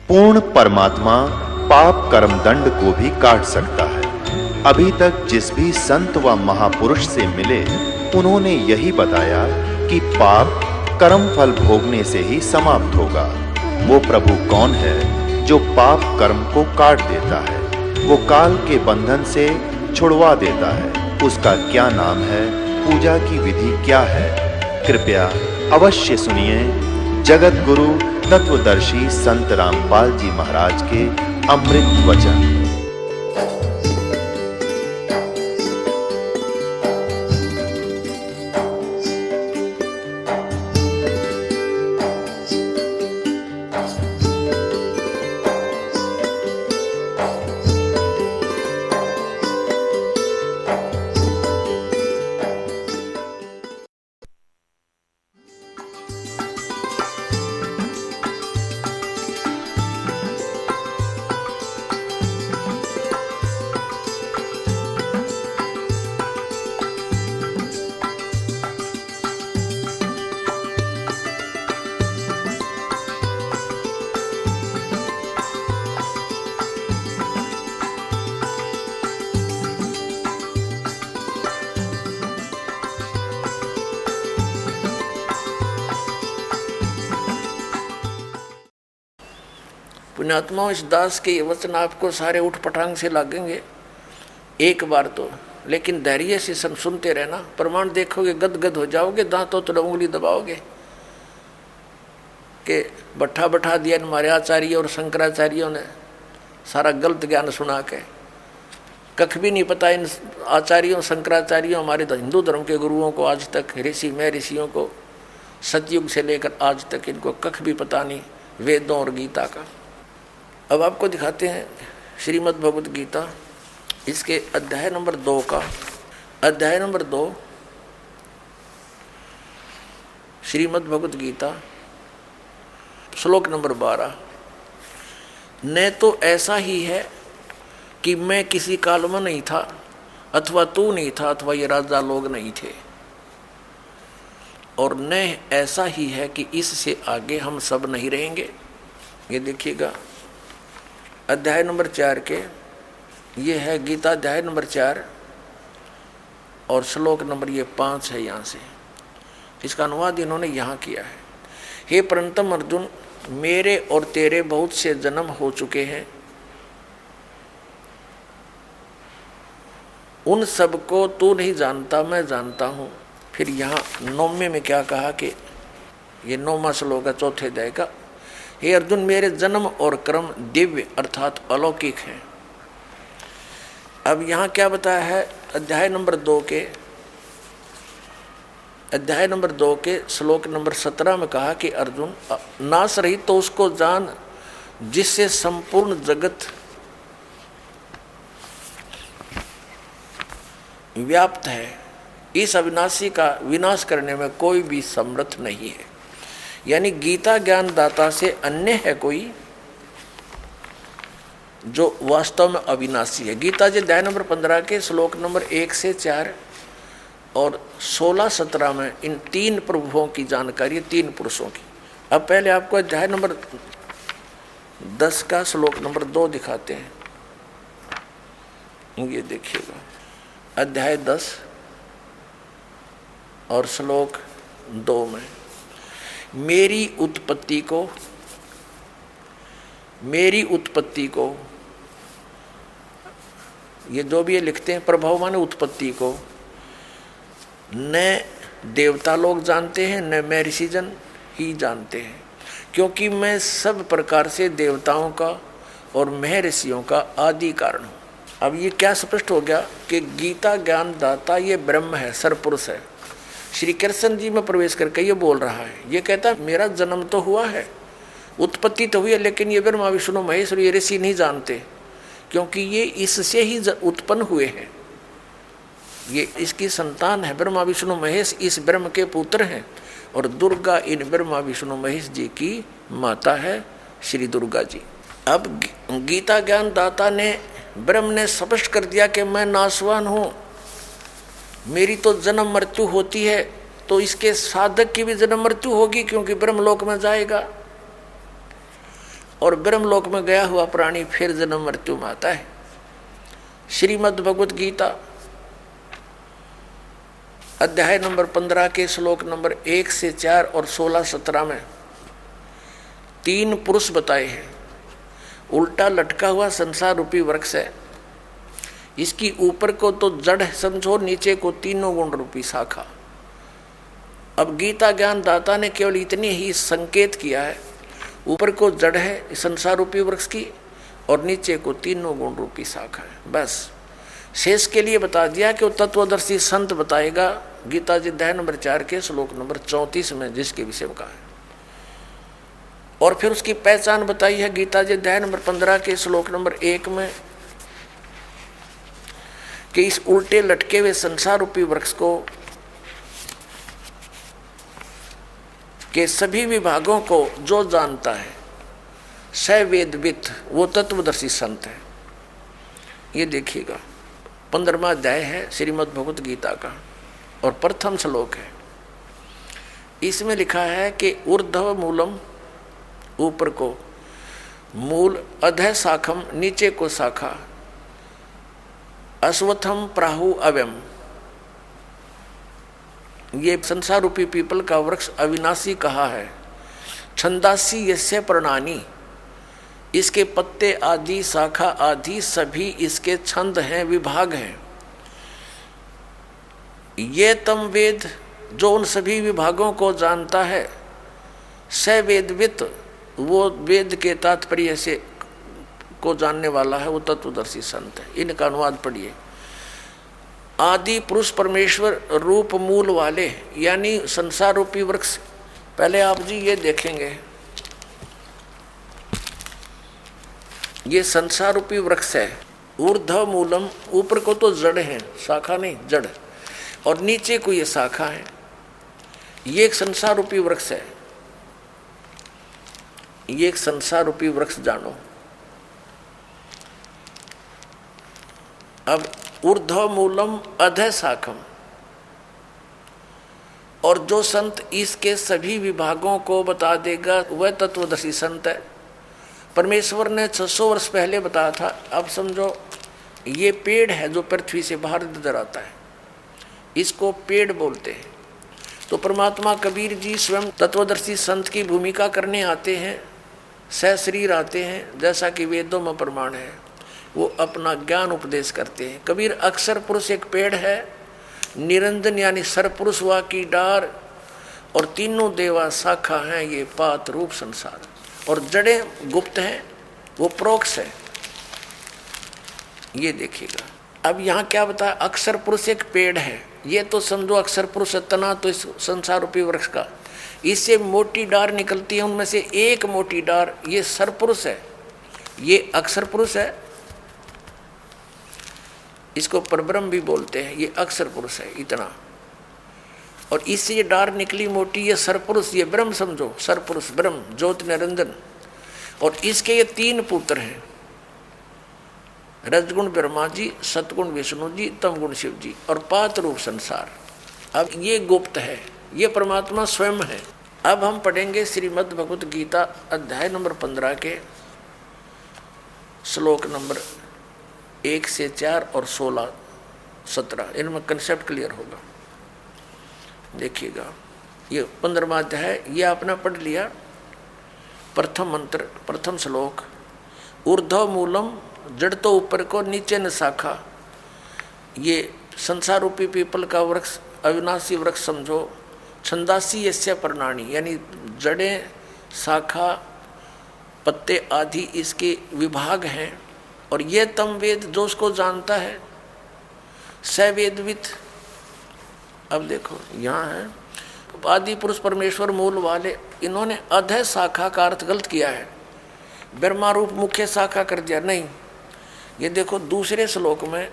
पूर्ण परमात्मा पाप कर्म दंड को भी काट सकता है। अभी तक जिस भी संत व महापुरुष से मिले, उन्होंने यही बताया कि पाप कर्म फल भोगने से ही समाप्त होगा। वो प्रभु कौन है जो पाप कर्म को काट देता है, वो काल के बंधन से छुड़वा देता है? उसका क्या नाम है, पूजा की विधि क्या है? कृपया अवश्य सुनिए जगत गुरु तत्वदर्शी संत रामपाल जी महाराज के अमृत वचन। पुण्यात्माओं, इस दास के ये वचन आपको सारे उठ पटांग से लागेंगे एक बार तो, लेकिन धैर्य से सुनते रहना। प्रमाण देखोगे गदगद हो जाओगे, दांतों तो उंगली दबाओगे कि बट्ठा बैठा दिया हमारे आचार्य और शंकराचार्यों ने, सारा गलत ज्ञान सुना के। कख भी नहीं पता इन आचार्यों शंकराचार्यों, हमारे हिंदू धर्म के गुरुओं को आज तक, ऋषि में ऋषियों को सतयुग से लेकर आज तक इनको कख भी पता नहीं वेदों और गीता का। अब आपको दिखाते हैं श्रीमद् भगवत गीता, इसके अध्याय नंबर 2 का, अध्याय नंबर 2 श्रीमद् भगवत गीता श्लोक नंबर 12। न तो ऐसा ही है कि मैं किसी काल में नहीं था, अथवा तू नहीं था, अथवा ये राजा लोग नहीं थे, और न ऐसा ही है कि इससे आगे हम सब नहीं रहेंगे। ये देखिएगा अध्याय नंबर 4 के, ये है गीता अध्याय नंबर 4 और श्लोक नंबर ये 5 है। यहाँ से इसका अनुवाद इन्होंने यहाँ किया है। हे परंतम अर्जुन, मेरे और तेरे बहुत से जन्म हो चुके हैं, उन सब को तू नहीं जानता, मैं जानता हूँ। फिर यहाँ 9वें में क्या कहा कि ये 9वां श्लोक है 4थे अध्याय का। हे अर्जुन, मेरे जन्म और कर्म दिव्य अर्थात अलौकिक हैं। अब यहाँ क्या बताया है, अध्याय नंबर 2 के, अध्याय नंबर 2 के श्लोक नंबर 17 में कहा कि अर्जुन, नाश रहित तो उसको जान जिससे संपूर्ण जगत व्याप्त है। इस अविनाशी का विनाश करने में कोई भी समर्थ नहीं है। यानी गीता ज्ञान दाता से अन्य है कोई जो वास्तव में अविनाशी है। गीता जी अध्याय नंबर 15 के श्लोक नंबर 1 से 4 और 16-17 में इन 3 प्रभुओं की जानकारी, 3 पुरुषों की। अब पहले आपको अध्याय नंबर 10 का श्लोक नंबर 2 दिखाते हैं। ये देखिएगा अध्याय 10 और श्लोक 2 में, मेरी उत्पत्ति को ये जो भी ये लिखते हैं, प्रभाव माने उत्पत्ति को न देवता लोग जानते हैं, न मैं ऋषिजन ही जानते हैं, क्योंकि मैं सब प्रकार से देवताओं का और मैं ऋषियों का आदि कारण हूँ। अब ये क्या स्पष्ट हो गया कि गीता ज्ञान दाता ये ब्रह्म है, सरपुरुष है। श्री कृष्ण जी में प्रवेश करके ये बोल रहा है, ये कहता है मेरा जन्म तो हुआ है, उत्पत्ति तो हुई है, लेकिन ये ब्रह्मा विष्णु महेश और ये ऋषि नहीं जानते, क्योंकि ये इससे ही उत्पन्न हुए हैं। ये इसकी संतान है, ब्रह्मा विष्णु महेश इस ब्रह्म के पुत्र हैं, और दुर्गा इन ब्रह्मा विष्णु महेश जी की माता है, श्री दुर्गा जी। अब गीता ज्ञान दाता ने, ब्रह्म ने स्पष्ट कर दिया कि मैं नाशवान हूँ, मेरी तो जन्म मृत्यु होती है, तो इसके साधक की भी जन्म मृत्यु होगी, क्योंकि ब्रह्मलोक में जाएगा। और ब्रह्मलोक में गया हुआ प्राणी फिर जन्म मृत्यु में आता है। श्रीमद् भगवत गीता अध्याय नंबर 15 के श्लोक नंबर 1 से 4 और 16-17 में 3 पुरुष बताए हैं। उल्टा लटका हुआ संसार रूपी वृक्ष है, इसकी ऊपर को तो जड़ समझो, नीचे को तीनों गुण रूपी शाखा। अब गीता ज्ञान दाता ने केवल इतनी ही संकेत किया है, ऊपर को जड़ है संसार रूपी वृक्ष की और नीचे को तीनों गुण रूपी शाखा है। बस शेष के लिए बता दिया कि वो तत्वदर्शी संत बताएगा गीता जी अध्याय नंबर 4 के श्लोक नंबर 34 में जिसके विषय में कहा है। और फिर उसकी पहचान बताई है गीता जी अध्याय नंबर 15 के श्लोक नंबर 1 में कि इस उल्टे लटके हुए संसार रूपी वृक्ष को के सभी विभागों को जो जानता है स वेदवित, वो तत्वदर्शी संत है। ये देखिएगा 15वां अध्याय है श्रीमद् भगवत गीता का और प्रथम श्लोक है। इसमें लिखा है कि ऊर्ध्व मूलम, ऊपर को मूल, अधः शाखम, नीचे को शाखा, अश्वत्थम प्राहु अव्यम। ये संसार रूपी पीपल का वृक्ष अविनाशी कहा है। छंदासी यस्य पर्णानि, इसके पत्ते आदि शाखा आदि सभी इसके छंद हैं, विभाग हैं। ये तम वेद, जो उन सभी विभागों को जानता है, स वेदवित, वो वेद के तात्पर्य से को जानने वाला है, वो तत्वदर्शी संत है। इनका अनुवाद पढ़िए। आदि पुरुष परमेश्वर रूप मूल वाले, यानी संसार रूपी वृक्ष। पहले आप जी ये देखेंगे, ये संसार रूपी वृक्ष है। ऊर्ध्व मूलम, ऊपर को तो जड़ है, शाखा नहीं जड़, और नीचे को ये शाखा है। ये एक संसार रूपी वृक्ष है, ये एक संसार रूपी वृक्ष जानो। अब ऊर्ध्व मूलम अधः शाखम, और जो संत इसके सभी विभागों को बता देगा वह तत्वदर्शी संत है। परमेश्वर ने 600 वर्ष पहले बताया था। अब समझो ये पेड़ है जो पृथ्वी से बाहर नजर आता है, इसको पेड़ बोलते हैं। तो परमात्मा कबीर जी स्वयं तत्वदर्शी संत की भूमिका करने आते हैं, सशरीर आते हैं, जैसा कि वेदों में प्रमाण है। वो अपना ज्ञान उपदेश करते हैं। कबीर अक्षर पुरुष एक पेड़ है, निरंजन यानी सरपुरुष वा की डार, और तीनों देवा शाखा हैं ये पात रूप संसार, और जड़ें गुप्त हैं, वो प्रोक्ष है। ये देखिएगा। अब यहाँ क्या बताया, अक्षर पुरुष एक पेड़ है, ये तो समझो अक्षर पुरुष तना तो इस संसार रूपी वृक्ष का, इससे मोटी डार निकलती है, उनमें से एक मोटी डार ये सरपुरुष है, ये अक्षर पुरुष है। इसको परब्रह्म भी बोलते हैं, ये अक्षर पुरुष है इतना, और इससे ये डार निकली मोटी, ये सरपुरुष, ये ब्रह्म समझो, सरपुरुष ब्रह्म ज्योति निरंजन। और इसके ये 3 पुत्र हैं, रजगुण ब्रह्मा जी, सतगुण विष्णु जी, तमगुण शिव जी, और पात रूप संसार। अब ये गुप्त है, ये परमात्मा स्वयं है। अब हम पढ़ेंगे श्रीमद् भगवत गीता अध्याय नंबर 15 के श्लोक नंबर 1 से 4 और 16-17। इनमें कंसेप्ट क्लियर होगा। देखिएगा, ये 15वां अध्याय ये आपने पढ़ लिया। प्रथम मंत्र, प्रथम श्लोक, ऊर्ध्व मूलम, जड़ तो ऊपर को, नीचे न शाखा। ये संसार रूपी पीपल का वृक्ष अविनाशी वृक्ष समझो। छंदासी यस्य पर्णानि, यानी जड़ें, शाखा, पत्ते आदि इसके विभाग हैं। और ये तम वेद, जो उसको जानता है, स वेदवित। अब देखो यहाँ है आदि पुरुष परमेश्वर मूल वाले, इन्होंने अधः शाखा का अर्थ गलत किया है, ब्रह्मा रूप मुख्य शाखा कर दिया। नहीं, ये देखो दूसरे श्लोक में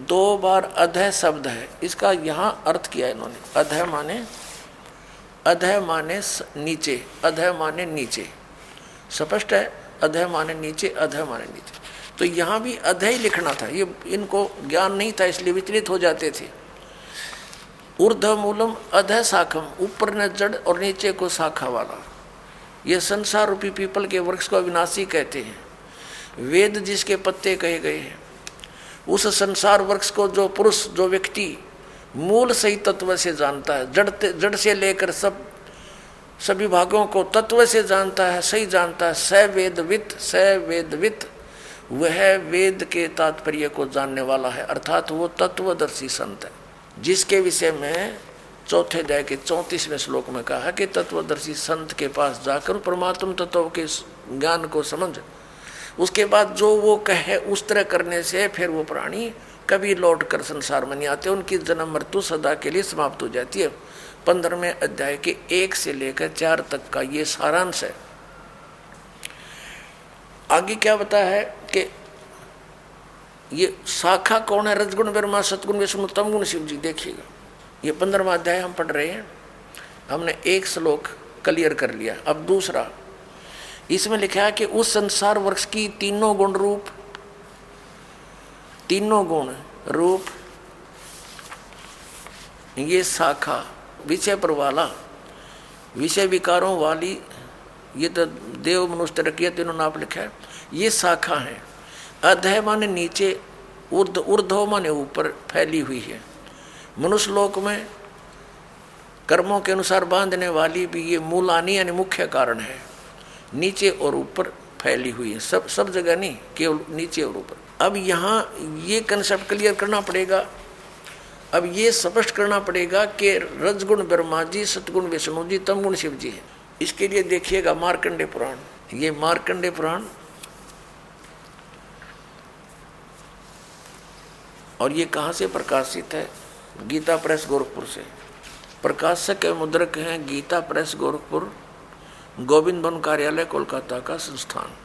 2 बार अधः शब्द है, इसका यहाँ अर्थ किया है इन्होंने। अधः माने नीचे, अधः माने नीचे, स्पष्ट है। अधः माने नीचे, अधः माने नीचे, तो यहाँ भी अधः ही लिखना था। ये इनको ज्ञान नहीं था, इसलिए विचलित हो जाते थे। ऊर्ध्व मूलम अधः शाखम, ऊपर न जड़ और नीचे को शाखा वाला। ये संसार रूपी पीपल के वृक्ष को अविनाशी कहते हैं। वेद जिसके पत्ते कहे गए हैं, उस संसार वृक्ष को जो पुरुष, जो व्यक्ति मूल सही तत्व से जानता है, जड़ से लेकर सभी भागों को तत्व से जानता है, सही जानता है, स वेदवित, वह वेद के तात्पर्य को जानने वाला है, अर्थात वो तत्वदर्शी संत है, जिसके विषय में चौथे अध्याय के 34वें श्लोक में कहा है कि तत्वदर्शी संत के पास जाकर परमात्म तत्व के ज्ञान को समझ, उसके बाद जो वो कहे उस तरह करने से फिर वो प्राणी कभी लौट कर संसार में नहीं आते, उनकी जन्म मृत्यु सदा के लिए समाप्त हो जाती है। 15वें अध्याय के 1 से लेकर 4 तक का ये सारांश है। आगे क्या बताया है कि ये शाखा कौन है? रजगुण ब्रह्मा, सतगुण विष्णु, तमगुण शिव जी। देखिएगा, ये 15वां अध्याय हम पढ़ रहे हैं, हमने एक श्लोक क्लियर कर लिया। अब दूसरा, इसमें लिखा है कि उस संसार वृक्ष की तीनों गुण रूप ये शाखा, विषय पर वाला, विषय विकारों वाली, ये तो देव मनुष्य रखिए तीनों नाप लिखा है, ये शाखा है। अधः माने नीचे, ऊर्ध्व माने ऊपर फैली हुई है। मनुष्य लोक में कर्मों के अनुसार बांधने वाली भी ये मूलानी यानी मुख्य कारण है, नीचे और ऊपर फैली हुई है, सब जगह नहीं, केवल नीचे और ऊपर। अब यहाँ ये कंसेप्ट क्लियर करना पड़ेगा, अब ये स्पष्ट करना पड़ेगा कि रजगुण ब्रह्मा जी, सतगुण विष्णु जी, तमगुण शिव जी है। इसके लिए देखिएगा मार्कंडेय पुराण, ये मार्कंडेय पुराण, और ये कहाँ से प्रकाशित है? गीता प्रेस गोरखपुर से। प्रकाशक एवं मुद्रक हैं गीता प्रेस गोरखपुर, गोविंद भवन कार्यालय कोलकाता का संस्थान।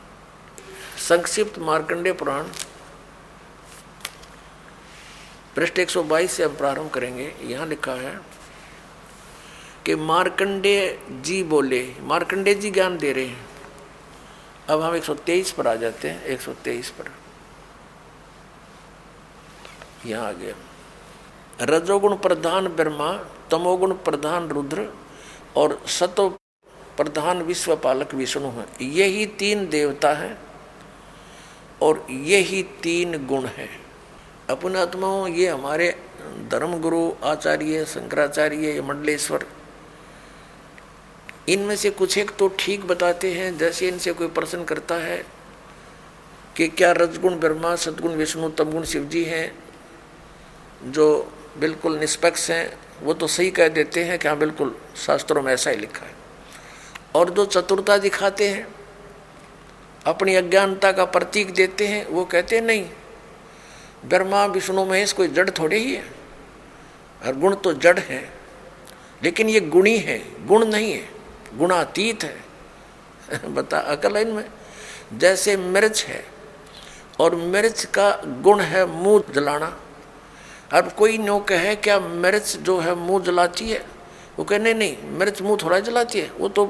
संक्षिप्त मार्कंडेय पुराण पृष्ठ 122 से हम प्रारंभ करेंगे। यहाँ लिखा है कि मार्कंडेय जी बोले, मार्कंडेय जी ज्ञान दे रहे हैं। अब हम 123 पर आ जाते हैं। 123 पर यहाँ आ गया, रजोगुण प्रधान ब्रह्मा, तमोगुण प्रधान रुद्र और सतो प्रधान विश्वपालक विष्णु है। यही 3 देवता हैं और यही 3 गुण हैं। अपने आत्माओं, ये हमारे धर्मगुरु आचार्य शंकराचार्य, मंडलेश्वर, इनमें से कुछ एक तो ठीक बताते हैं। जैसे इनसे कोई प्रश्न करता है कि क्या रजगुण ब्रह्मा, सतगुण विष्णु, तमगुण शिव जी हैं, जो बिल्कुल निष्पक्ष हैं, वो तो सही कह देते हैं कि हाँ बिल्कुल शास्त्रों में ऐसा ही लिखा है। और जो चतुरता दिखाते हैं, अपनी अज्ञानता का प्रतीक देते हैं, वो कहते हैं नहीं, ब्रह्मा विष्णु महेश कोई जड़ थोड़े ही है, और गुण तो जड़ है, लेकिन ये गुणी है, गुण नहीं है, गुणातीत है। बता अकल इनमें। जैसे मिर्च है और मिर्च का गुण है मुंह जलाना। अब कोई नो कहे क्या मिर्च जो है मुंह जलाती है? वो कहे नहीं नहीं, मिर्च मुंह थोड़ा जलाती है, वो तो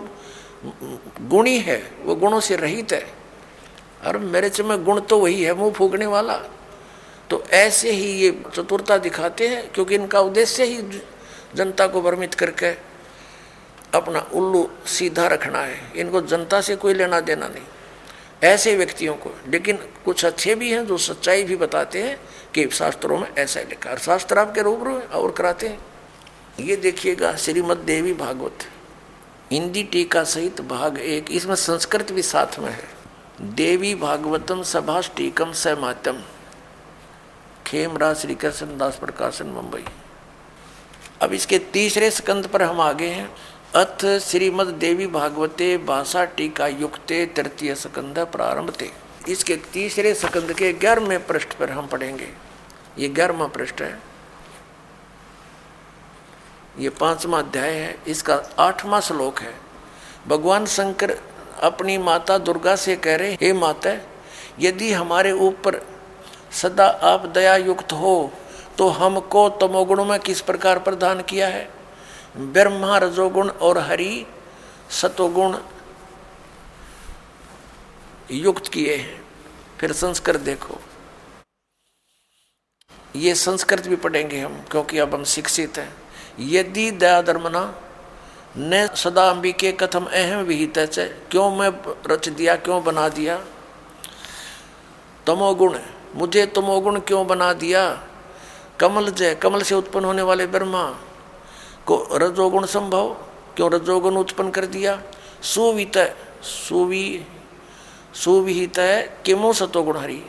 गुणी है, वो गुणों से रहित है। और मिर्च में गुण तो वही है, मुंह फूकने वाला। तो ऐसे ही ये चतुरता दिखाते हैं, क्योंकि इनका उद्देश्य ही जनता को भ्रमित करके अपना उल्लू सीधा रखना है। इनको जनता से कोई लेना देना नहीं, ऐसे व्यक्तियों को। लेकिन कुछ अच्छे भी हैं जो सच्चाई भी बताते हैं कि शास्त्रों में ऐसा ही लिखा है, और शास्त्र आपके रूबरू और कराते हैं। ये देखिएगा श्रीमद् देवी भागवत हिंदी टीका सहित भाग 1, इसमें संस्कृत भी साथ में है। देवी भागवतम सभाष्टीकम समात्यम, खेमराज श्री कृष्ण दास प्रकाशन मुंबई। अब इसके तीसरे स्कंद पर हम आगे हैं। अथ श्रीमद् देवी भागवते भाषा टीका युक्ते तृतीय स्कंद प्रारंभते। इसके तीसरे स्कंद के 11वें पृष्ठ पर हम पढ़ेंगे। ये 11वां पृष्ठ है, ये 5वां अध्याय है, इसका 8वां श्लोक है। भगवान शंकर अपनी माता दुर्गा से कह रहे, हे माता, यदि हमारे ऊपर सदा आप दया युक्त हो तो हमको तमोगुण में किस प्रकार प्रदान किया है? ब्रह्मा रजोगुण और हरि सतोगुण युक्त किए हैं। फिर संस्कृत देखो, ये संस्कृत भी पढ़ेंगे हम, क्योंकि अब हम शिक्षित हैं। यदि दया धर्मना न सदा अंबिके कथम अहम विहित है, क्यों मैं रच दिया, क्यों बना दिया। तमोगुण, मुझे तमोगुण क्यों बना दिया। कमल जय, कमल से उत्पन्न होने वाले ब्रह्मा को रजोगुण संभव, क्यों रजोगुण उत्पन्न कर दिया। सुवित, सुविहित है किमो सतोगुण हरि,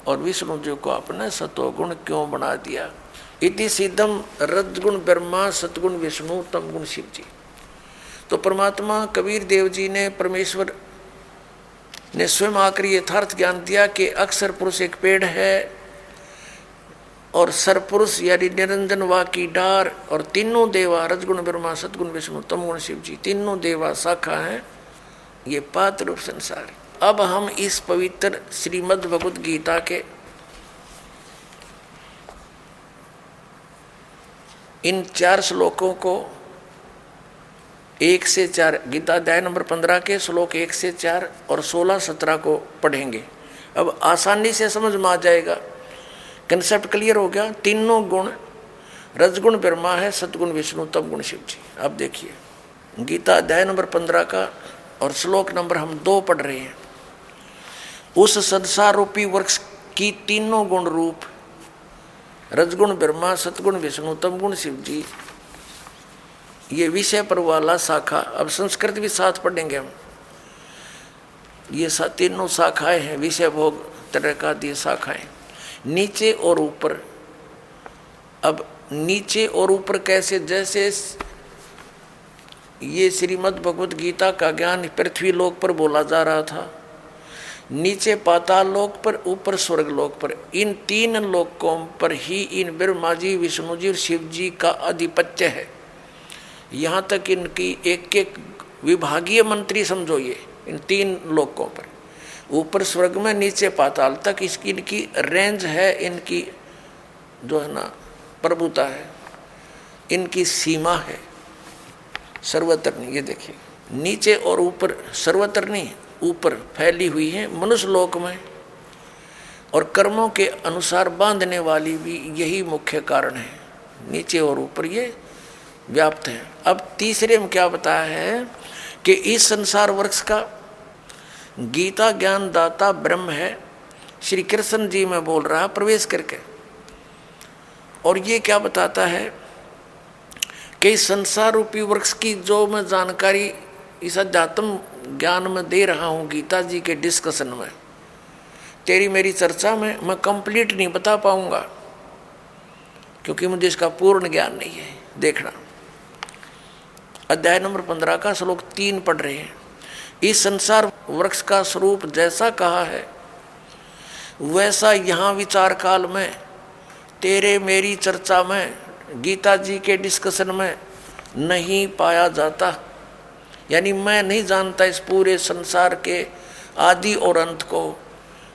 और विष्णु जी को आपने सतोगुण क्यों बना दिया। इति सिद्धम रजगुण ब्रह्मा सतगुण विष्णु तमगुण शिव जी। तो परमात्मा कबीर देव जी ने, परमेश्वर ने स्वयं आकर यथार्थ ज्ञान दिया कि अक्षर पुरुष एक पेड़ है और सरपुरुष यानी निरंजन वा की डार, और तीनों देवा रजगुण ब्रह्मा सतगुण विष्णु तमगुण शिव जी, तीनों देवा शाखा हैं, ये पात रूप संसार। अब हम इस पवित्र श्रीमद् भगवद गीता के इन 4 श्लोकों को 1 से 4, गीता अध्याय नंबर 15 के श्लोक 1 से 4 और 16-17 को पढ़ेंगे। अब आसानी से समझ में आ जाएगा, कंसेप्ट क्लियर हो गया। तीनों गुण, रजगुण ब्रह्मा है, सतगुण विष्णु, तमगुण शिव जी। अब देखिए गीता अध्याय नंबर 15 का और श्लोक नंबर हम 2 पढ़ रहे हैं। उस संसार रूपी वृक्ष की तीनों गुण रूप रजगुण ब्रह्मा सतगुण विष्णु तमगुण शिव जी, ये विषय पर वाला शाखा, अब संस्कृत भी साथ पढ़ेंगे हम। ये तीनों शाखाएं हैं, विषय भोग तरह का दी शाखाएं, नीचे और ऊपर। अब नीचे और ऊपर कैसे, जैसे ये श्रीमद् भगवद गीता का ज्ञान पृथ्वी लोक पर बोला जा रहा था, नीचे पाताल लोक पर, ऊपर स्वर्ग लोक पर। इन 3 लोकों पर ही इन ब्रह्मा जी, विष्णु जी और शिव जी का आधिपत्य है। यहाँ तक इनकी एक विभागीय मंत्री समझो, ये इन 3 लोकों पर, ऊपर स्वर्ग में, नीचे पाताल तक इसकी इनकी रेंज है, इनकी जो है ना प्रभुता है, इनकी सीमा है, सर्वत्र नहीं। ये देखिए नीचे और ऊपर, सर्वत्र नहीं, ऊपर फैली हुई है मनुष्य लोक में, और कर्मों के अनुसार बांधने वाली भी यही मुख्य कारण है, नीचे और ऊपर ये व्याप्त है। अब तीसरे में क्या बताया है कि इस संसार वृक्ष का गीता ज्ञान दाता ब्रह्म है, श्री कृष्ण जी में बोल रहा प्रवेश करके। और ये क्या बताता है कि संसार रूपी वृक्ष की जो मैं जानकारी इस अध्यात्म ज्ञान में दे रहा हूँ, गीता जी के डिस्कशन में, तेरी मेरी चर्चा में मैं कंप्लीट नहीं बता पाऊंगा, क्योंकि मुझे इसका पूर्ण ज्ञान नहीं है। देखना अध्याय नंबर 15 का श्लोक 3 पढ़ रहे हैं। इस संसार वृक्ष का स्वरूप जैसा कहा है वैसा यहाँ विचार काल में, तेरे मेरी चर्चा में, गीता जी के डिस्कशन में नहीं पाया जाता। यानी मैं नहीं जानता इस पूरे संसार के आदि और अंत को,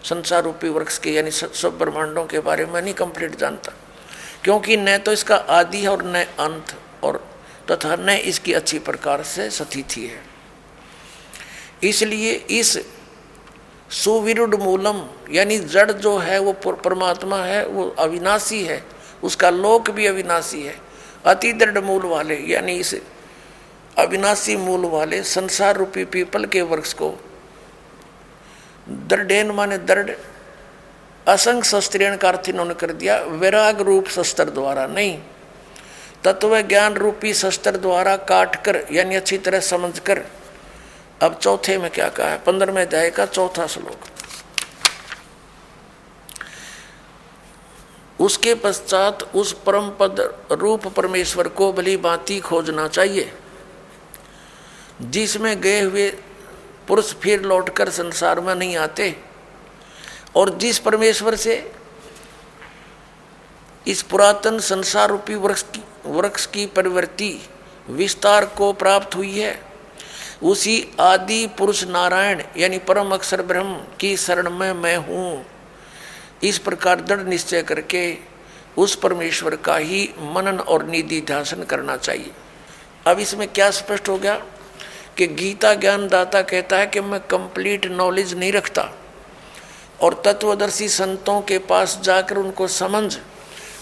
संसार रूपी वृक्ष के यानी सब ब्रह्मांडों के बारे में नहीं कंप्लीट जानता, क्योंकि न तो इसका आदि है और न अंत, और तथा न इसकी अच्छी प्रकार से स्थिति है। इसलिए इस सुविरुद्ध मूलम यानी जड़ जो है वो परमात्मा है, वो अविनाशी है, उसका लोक भी अविनाशी है। अति दृढ़ मूल वाले यानी इस अविनाशी मूल वाले संसार रूपी पीपल के वृक्ष को दृढ़ेन माने दृढ़, असंग शस्त्रेण का अर्थ इन्होंने कर दिया वैराग रूप शस्त्र द्वारा नहीं, तत्व ज्ञान रूपी शस्त्र द्वारा काट कर यानी अच्छी तरह समझ कर। अब चौथे में क्या कहा है, 15वें अध्याय का 4था श्लोक। उसके पश्चात उस परम पद रूप परमेश्वर को भली भांति खोजना चाहिए, जिसमें गए हुए पुरुष फिर लौटकर संसार में नहीं आते, और जिस परमेश्वर से इस पुरातन संसार रूपी वृक्ष की प्रवृत्ति विस्तार को प्राप्त हुई है, उसी आदि पुरुष नारायण यानी परम अक्षर ब्रह्म की शरण में मैं हूँ। इस प्रकार दृढ़ निश्चय करके उस परमेश्वर का ही मनन और निधि ध्यान करना चाहिए। अब इसमें क्या स्पष्ट हो गया कि गीता ज्ञान दाता कहता है कि मैं कंप्लीट नॉलेज नहीं रखता, और तत्वदर्शी संतों के पास जाकर उनको समझ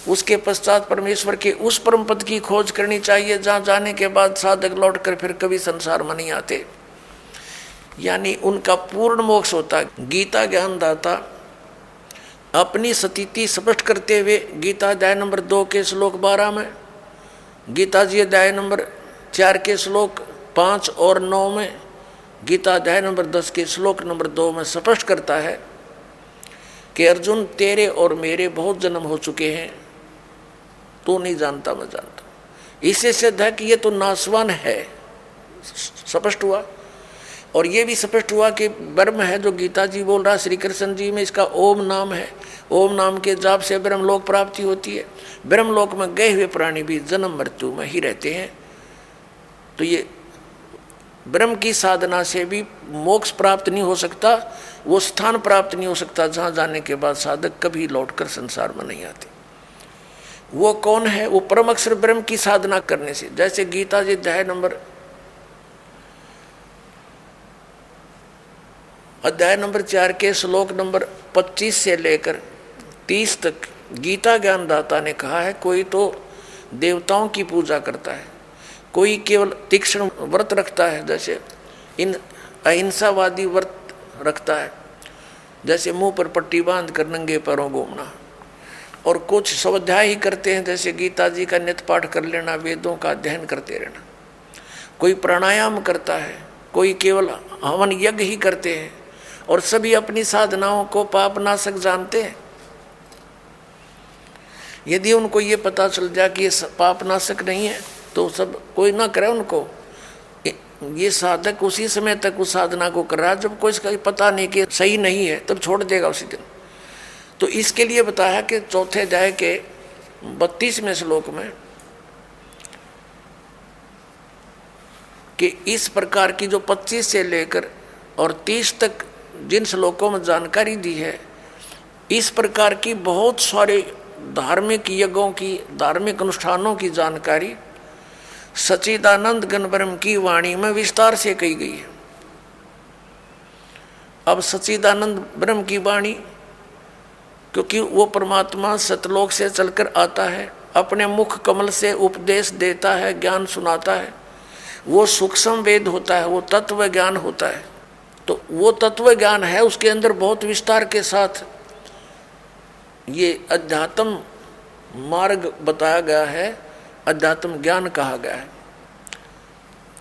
उसके पश्चात परमेश्वर के उस परम पद की खोज करनी चाहिए जहां जाने के बाद साधक लौटकर फिर कभी संसार में नहीं आते, यानी उनका पूर्ण मोक्ष होता है। गीता ज्ञानदाता अपनी स्थिति स्पष्ट करते हुए गीता अध्याय नंबर 2 के श्लोक 12 में, गीता जी अध्याय नंबर 4 के श्लोक 5 और 9 में, गीता अध्याय नंबर 10 के श्लोक नंबर 2 में स्पष्ट करता है कि अर्जुन तेरे और मेरे बहुत जन्म हो चुके हैं, तू नहीं जानता मैं जानता। इससे सिद्ध है कि ये तो नाशवान है, स्पष्ट हुआ। और ये भी स्पष्ट हुआ कि ब्रह्म है जो गीता जी बोल रहा, श्री कृष्ण जी में इसका ओम नाम है, ओम नाम के जाप से ब्रह्मलोक प्राप्ति होती है। ब्रह्मलोक में गए हुए प्राणी भी जन्म मृत्यु में ही रहते हैं। तो ये ब्रह्म की साधना से भी मोक्ष प्राप्त नहीं हो सकता, वो स्थान प्राप्त नहीं हो सकता जहाँ जाने के बाद साधक कभी लौटकर संसार में नहीं आते। वो कौन है? वो परम अक्षर ब्रह्म की साधना करने से। जैसे गीता जी अध्याय नंबर 4 के श्लोक नंबर 25 से लेकर 30 तक गीता ज्ञानदाता ने कहा है, कोई तो देवताओं की पूजा करता है, कोई केवल तीक्ष्ण व्रत रखता है, जैसे इन अहिंसावादी व्रत रखता है, जैसे मुंह पर पट्टी बांध कर नंगे पैरों घूमना, और कुछ स्वाध्याय ही करते हैं, जैसे गीता जी का नित्य पाठ कर लेना, वेदों का अध्ययन करते रहना। कोई प्राणायाम करता है, कोई केवल हवन यज्ञ ही करते हैं, और सभी अपनी साधनाओं को पाप नाशक जानते हैं। यदि उनको ये पता चल जाए कि ये पाप नाशक नहीं है तो सब कोई ना करे उनको। ये साधक उसी समय तक उस साधना को कर रहा है जब कोई इसका पता नहीं कि सही नहीं है, तब छोड़ देगा उसी दिन। तो इसके लिए बताया कि चौथे अध्याय के 32वें श्लोक में कि इस प्रकार की जो 25 से लेकर और 30 तक जिन श्लोकों में जानकारी दी है, इस प्रकार की बहुत सारे धार्मिक यज्ञों की, धार्मिक अनुष्ठानों की जानकारी सच्चिदानंद घन ब्रह्म की वाणी में विस्तार से कही गई है। अब सच्चिदानंद ब्रह्म की वाणी, क्योंकि वो परमात्मा सतलोक से चलकर आता है, अपने मुख कमल से उपदेश देता है, ज्ञान सुनाता है, वो सूक्ष्म वेद होता है, वो तत्व ज्ञान होता है। तो वो तत्व ज्ञान है, उसके अंदर बहुत विस्तार के साथ ये अध्यात्म मार्ग बताया गया है, अध्यात्म ज्ञान कहा गया है।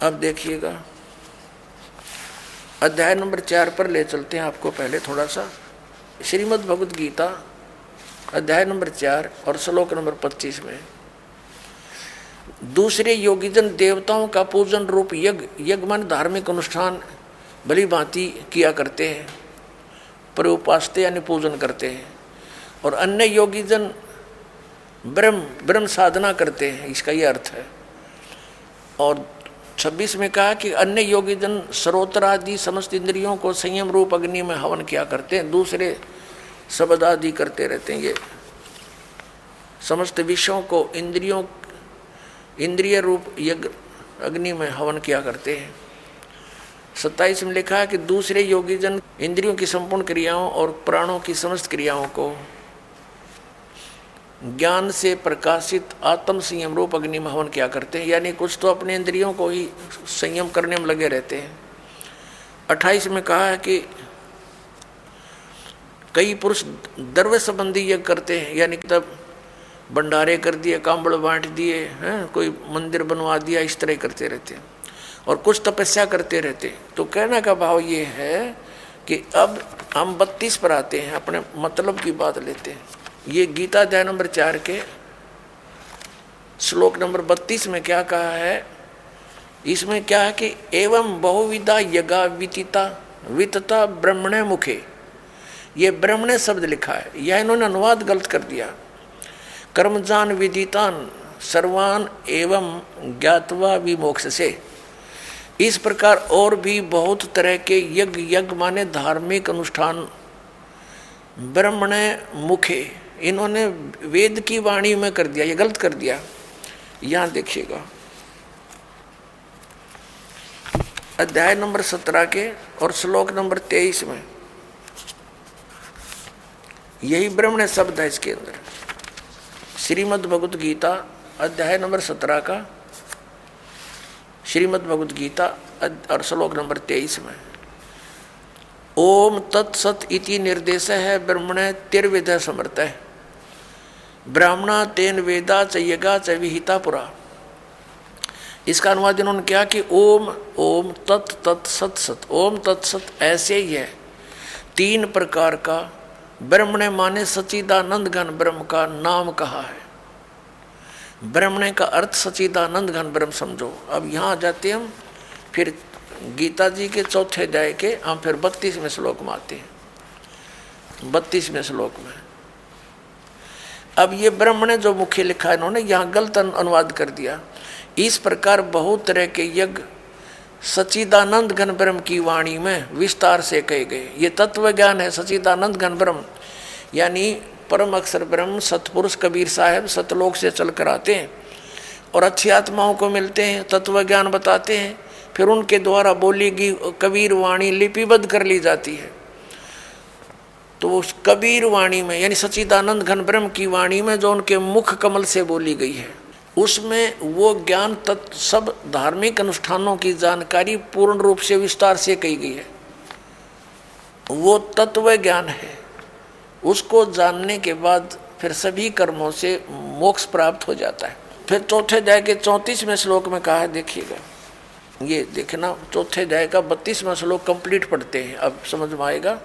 अब देखिएगा अध्याय नंबर 4 पर ले चलते हैं आपको पहले थोड़ा सा। श्रीमद् भगवद गीता अध्याय नंबर 4 और श्लोक नंबर 25 में, दूसरे योगीजन देवताओं का पूजन रूप यज्ञ मान धार्मिक अनुष्ठान भली भांति किया करते हैं, पर उपासते यानी पूजन करते हैं, और अन्य योगीजन ब्रह्म साधना करते हैं, इसका ये अर्थ है। और 26 में कहा कि अन्य योगीजन सरोत्र आदि समस्त इंद्रियों को संयम रूप अग्नि में हवन किया करते हैं, दूसरे शब्द आदि करते रहते हैं। ये समस्त विषयों को इंद्रिय रूप यज्ञ अग्नि में हवन किया करते हैं। 27 में लिखा है कि दूसरे योगीजन इंद्रियों की संपूर्ण क्रियाओं और प्राणों की समस्त क्रियाओं को ज्ञान से प्रकाशित आत्म संयम रूप अग्नि में हवन किया करते हैं, यानी कुछ तो अपने इंद्रियों को ही संयम करने में लगे रहते हैं। 28 में कहा है कि कई पुरुष द्रव्य संबंधी यज्ञ करते हैं, यानी तब भंडारे कर दिए, कांबड़ बांट दिए हैं, कोई मंदिर बनवा दिया, इस तरह करते रहते हैं, और कुछ तपस्या करते रहते हैं। तो कहने का भाव ये है कि अब हम 32 पर आते हैं, अपने मतलब की बात लेते हैं। ये गीता अध्याय नंबर 4 के श्लोक नंबर 32 में क्या कहा है? इसमें क्या है कि एवं बहुविधा यज्ञा वितता ब्रह्मणे मुखे, ये ब्रह्मणे शब्द लिखा है, यह इन्होंने अनुवाद गलत कर दिया। कर्मजान विदितान सर्वान एवं ज्ञातवा विमोक्ष से, इस प्रकार और भी बहुत तरह के यज्ञ माने धार्मिक अनुष्ठान ब्रह्मणे मुखे, इन्होंने वेद की वाणी में कर दिया, ये गलत कर दिया। यहां देखिएगा अध्याय नंबर 17 के और श्लोक नंबर 23 में यही ब्रह्मणे शब्द है इसके अंदर। श्रीमद् भगवत गीता अध्याय नंबर 17 का श्रीमद् भगवत गीता और श्लोक नंबर 23 में ओम तत्सत इति निर्देश है ब्रह्मणे तिर्विध समर्थ है ब्राह्मणा तेन वेदा च यज्ञा च विहिता पुरा। इसका अनुवाद इन्होंने क्या कि ओम ओम तत् तत् सत सत, ओम तत्सत ऐसे ही है। 3 प्रकार का ब्रह्म ने माने सच्चिदानंद घन ब्रह्म का नाम कहा है। ब्रह्मणे का अर्थ सच्चिदानंद घन ब्रह्म समझो। अब यहाँ जाते हम फिर गीता जी के चौथे अध्याय के हम फिर 32वें श्लोक में आते हैं। 32वें श्लोक में अब ये ब्रह्म ने जो मुख्य लिखा है इन्होंने यहाँ गलत अनुवाद कर दिया। इस प्रकार बहुत तरह के यज्ञ सच्चिदानंद घन ब्रह्म की वाणी में विस्तार से कहे गए। ये तत्व ज्ञान है सच्चिदानंद घन ब्रह्म, यानी परम अक्षर ब्रह्म सतपुरुष कबीर साहब सतलोक से चल कर आते हैं और अच्छी आत्माओं को मिलते हैं, तत्व ज्ञान बताते हैं, फिर उनके द्वारा बोली गई कबीर वाणी लिपिबद्ध कर ली जाती है। तो उस कबीर वाणी में यानी सच्चिदानंद घन ब्रह्म की वाणी में जो उनके मुख कमल से बोली गई है उसमें वो ज्ञान तत्व सब धार्मिक अनुष्ठानों की जानकारी पूर्ण रूप से विस्तार से कही गई है। वो तत्व ज्ञान है। उसको जानने के बाद फिर सभी कर्मों से मोक्ष प्राप्त हो जाता है। फिर चौथे अध्याय के 34वें श्लोक में कहा है, देखिएगा ये देखना, चौथे अध्याय का 32वां श्लोक कंप्लीट पढ़ते हैं, अब समझ में आएगा।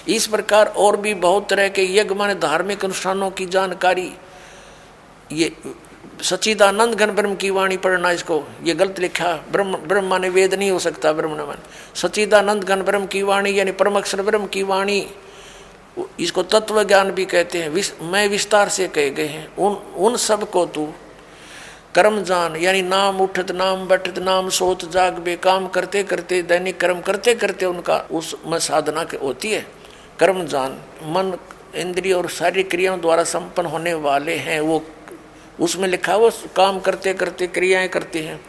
इस प्रकार और भी बहुत तरह के यज्ञ माने धार्मिक अनुष्ठानों की जानकारी, ये सच्चिदानंद घन ब्रह्म की वाणी पढ़ना, इसको ये गलत लिखा। ब्रह्म माने वेद नहीं हो सकता, ब्रह्म न माने सच्चिदानंद घन ब्रह्म की वाणी यानी परम अक्षर ब्रह्म की वाणी, इसको तत्व ज्ञान भी कहते हैं। मैं विस्तार से कहे गए हैं उन सब को तू कर्म जान, यानी नाम उठत नाम बैठत नाम सोत जाग बे, काम करते करते दैनिक कर्म करते करते उनका उसमें साधना होती है। कर्म जान मन इंद्रिय और शारीरिक क्रियाओं द्वारा संपन्न होने वाले हैं, वो उसमें लिखा वो काम करते करते क्रियाएं करते हैं।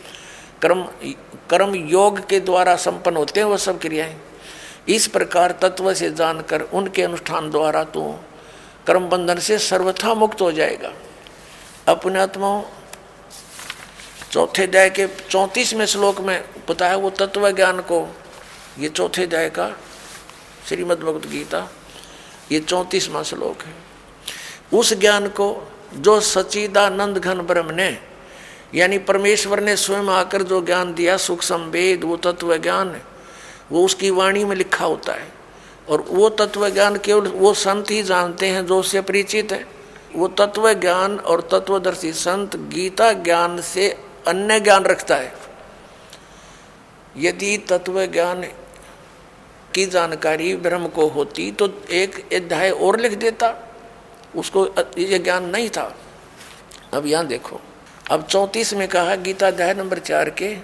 कर्म योग के द्वारा संपन्न होते हैं वो सब क्रियाएं। इस प्रकार तत्व से जानकर उनके अनुष्ठान द्वारा तू कर्म बंधन से सर्वथा मुक्त हो जाएगा। अपने आत्माओं चौथे अध्याय के 34वें श्लोक में बताया वो तत्व ज्ञान को। ये चौथे अध्याय का श्रीमद् भगवत गीता ये 34वां श्लोक है। उस ज्ञान को जो सच्चिदानंद घन ब्रह्म ने यानी परमेश्वर ने स्वयं आकर जो ज्ञान दिया सूक्ष्म वेद, वो तत्व ज्ञान वो उसकी वाणी में लिखा होता है। और वो तत्व ज्ञान केवल वो संत ही जानते हैं जो उससे परिचित है। वो तत्व ज्ञान और तत्वदर्शी संत गीता ज्ञान से अन्य ज्ञान रखता है। यदि तत्व ज्ञान की जानकारी ब्रह्म को होती तो एक अध्याय और लिख देता, उसको ये ज्ञान नहीं था। अब यहाँ देखो, अब 34 में कहा गीता अध्याय नंबर 4 के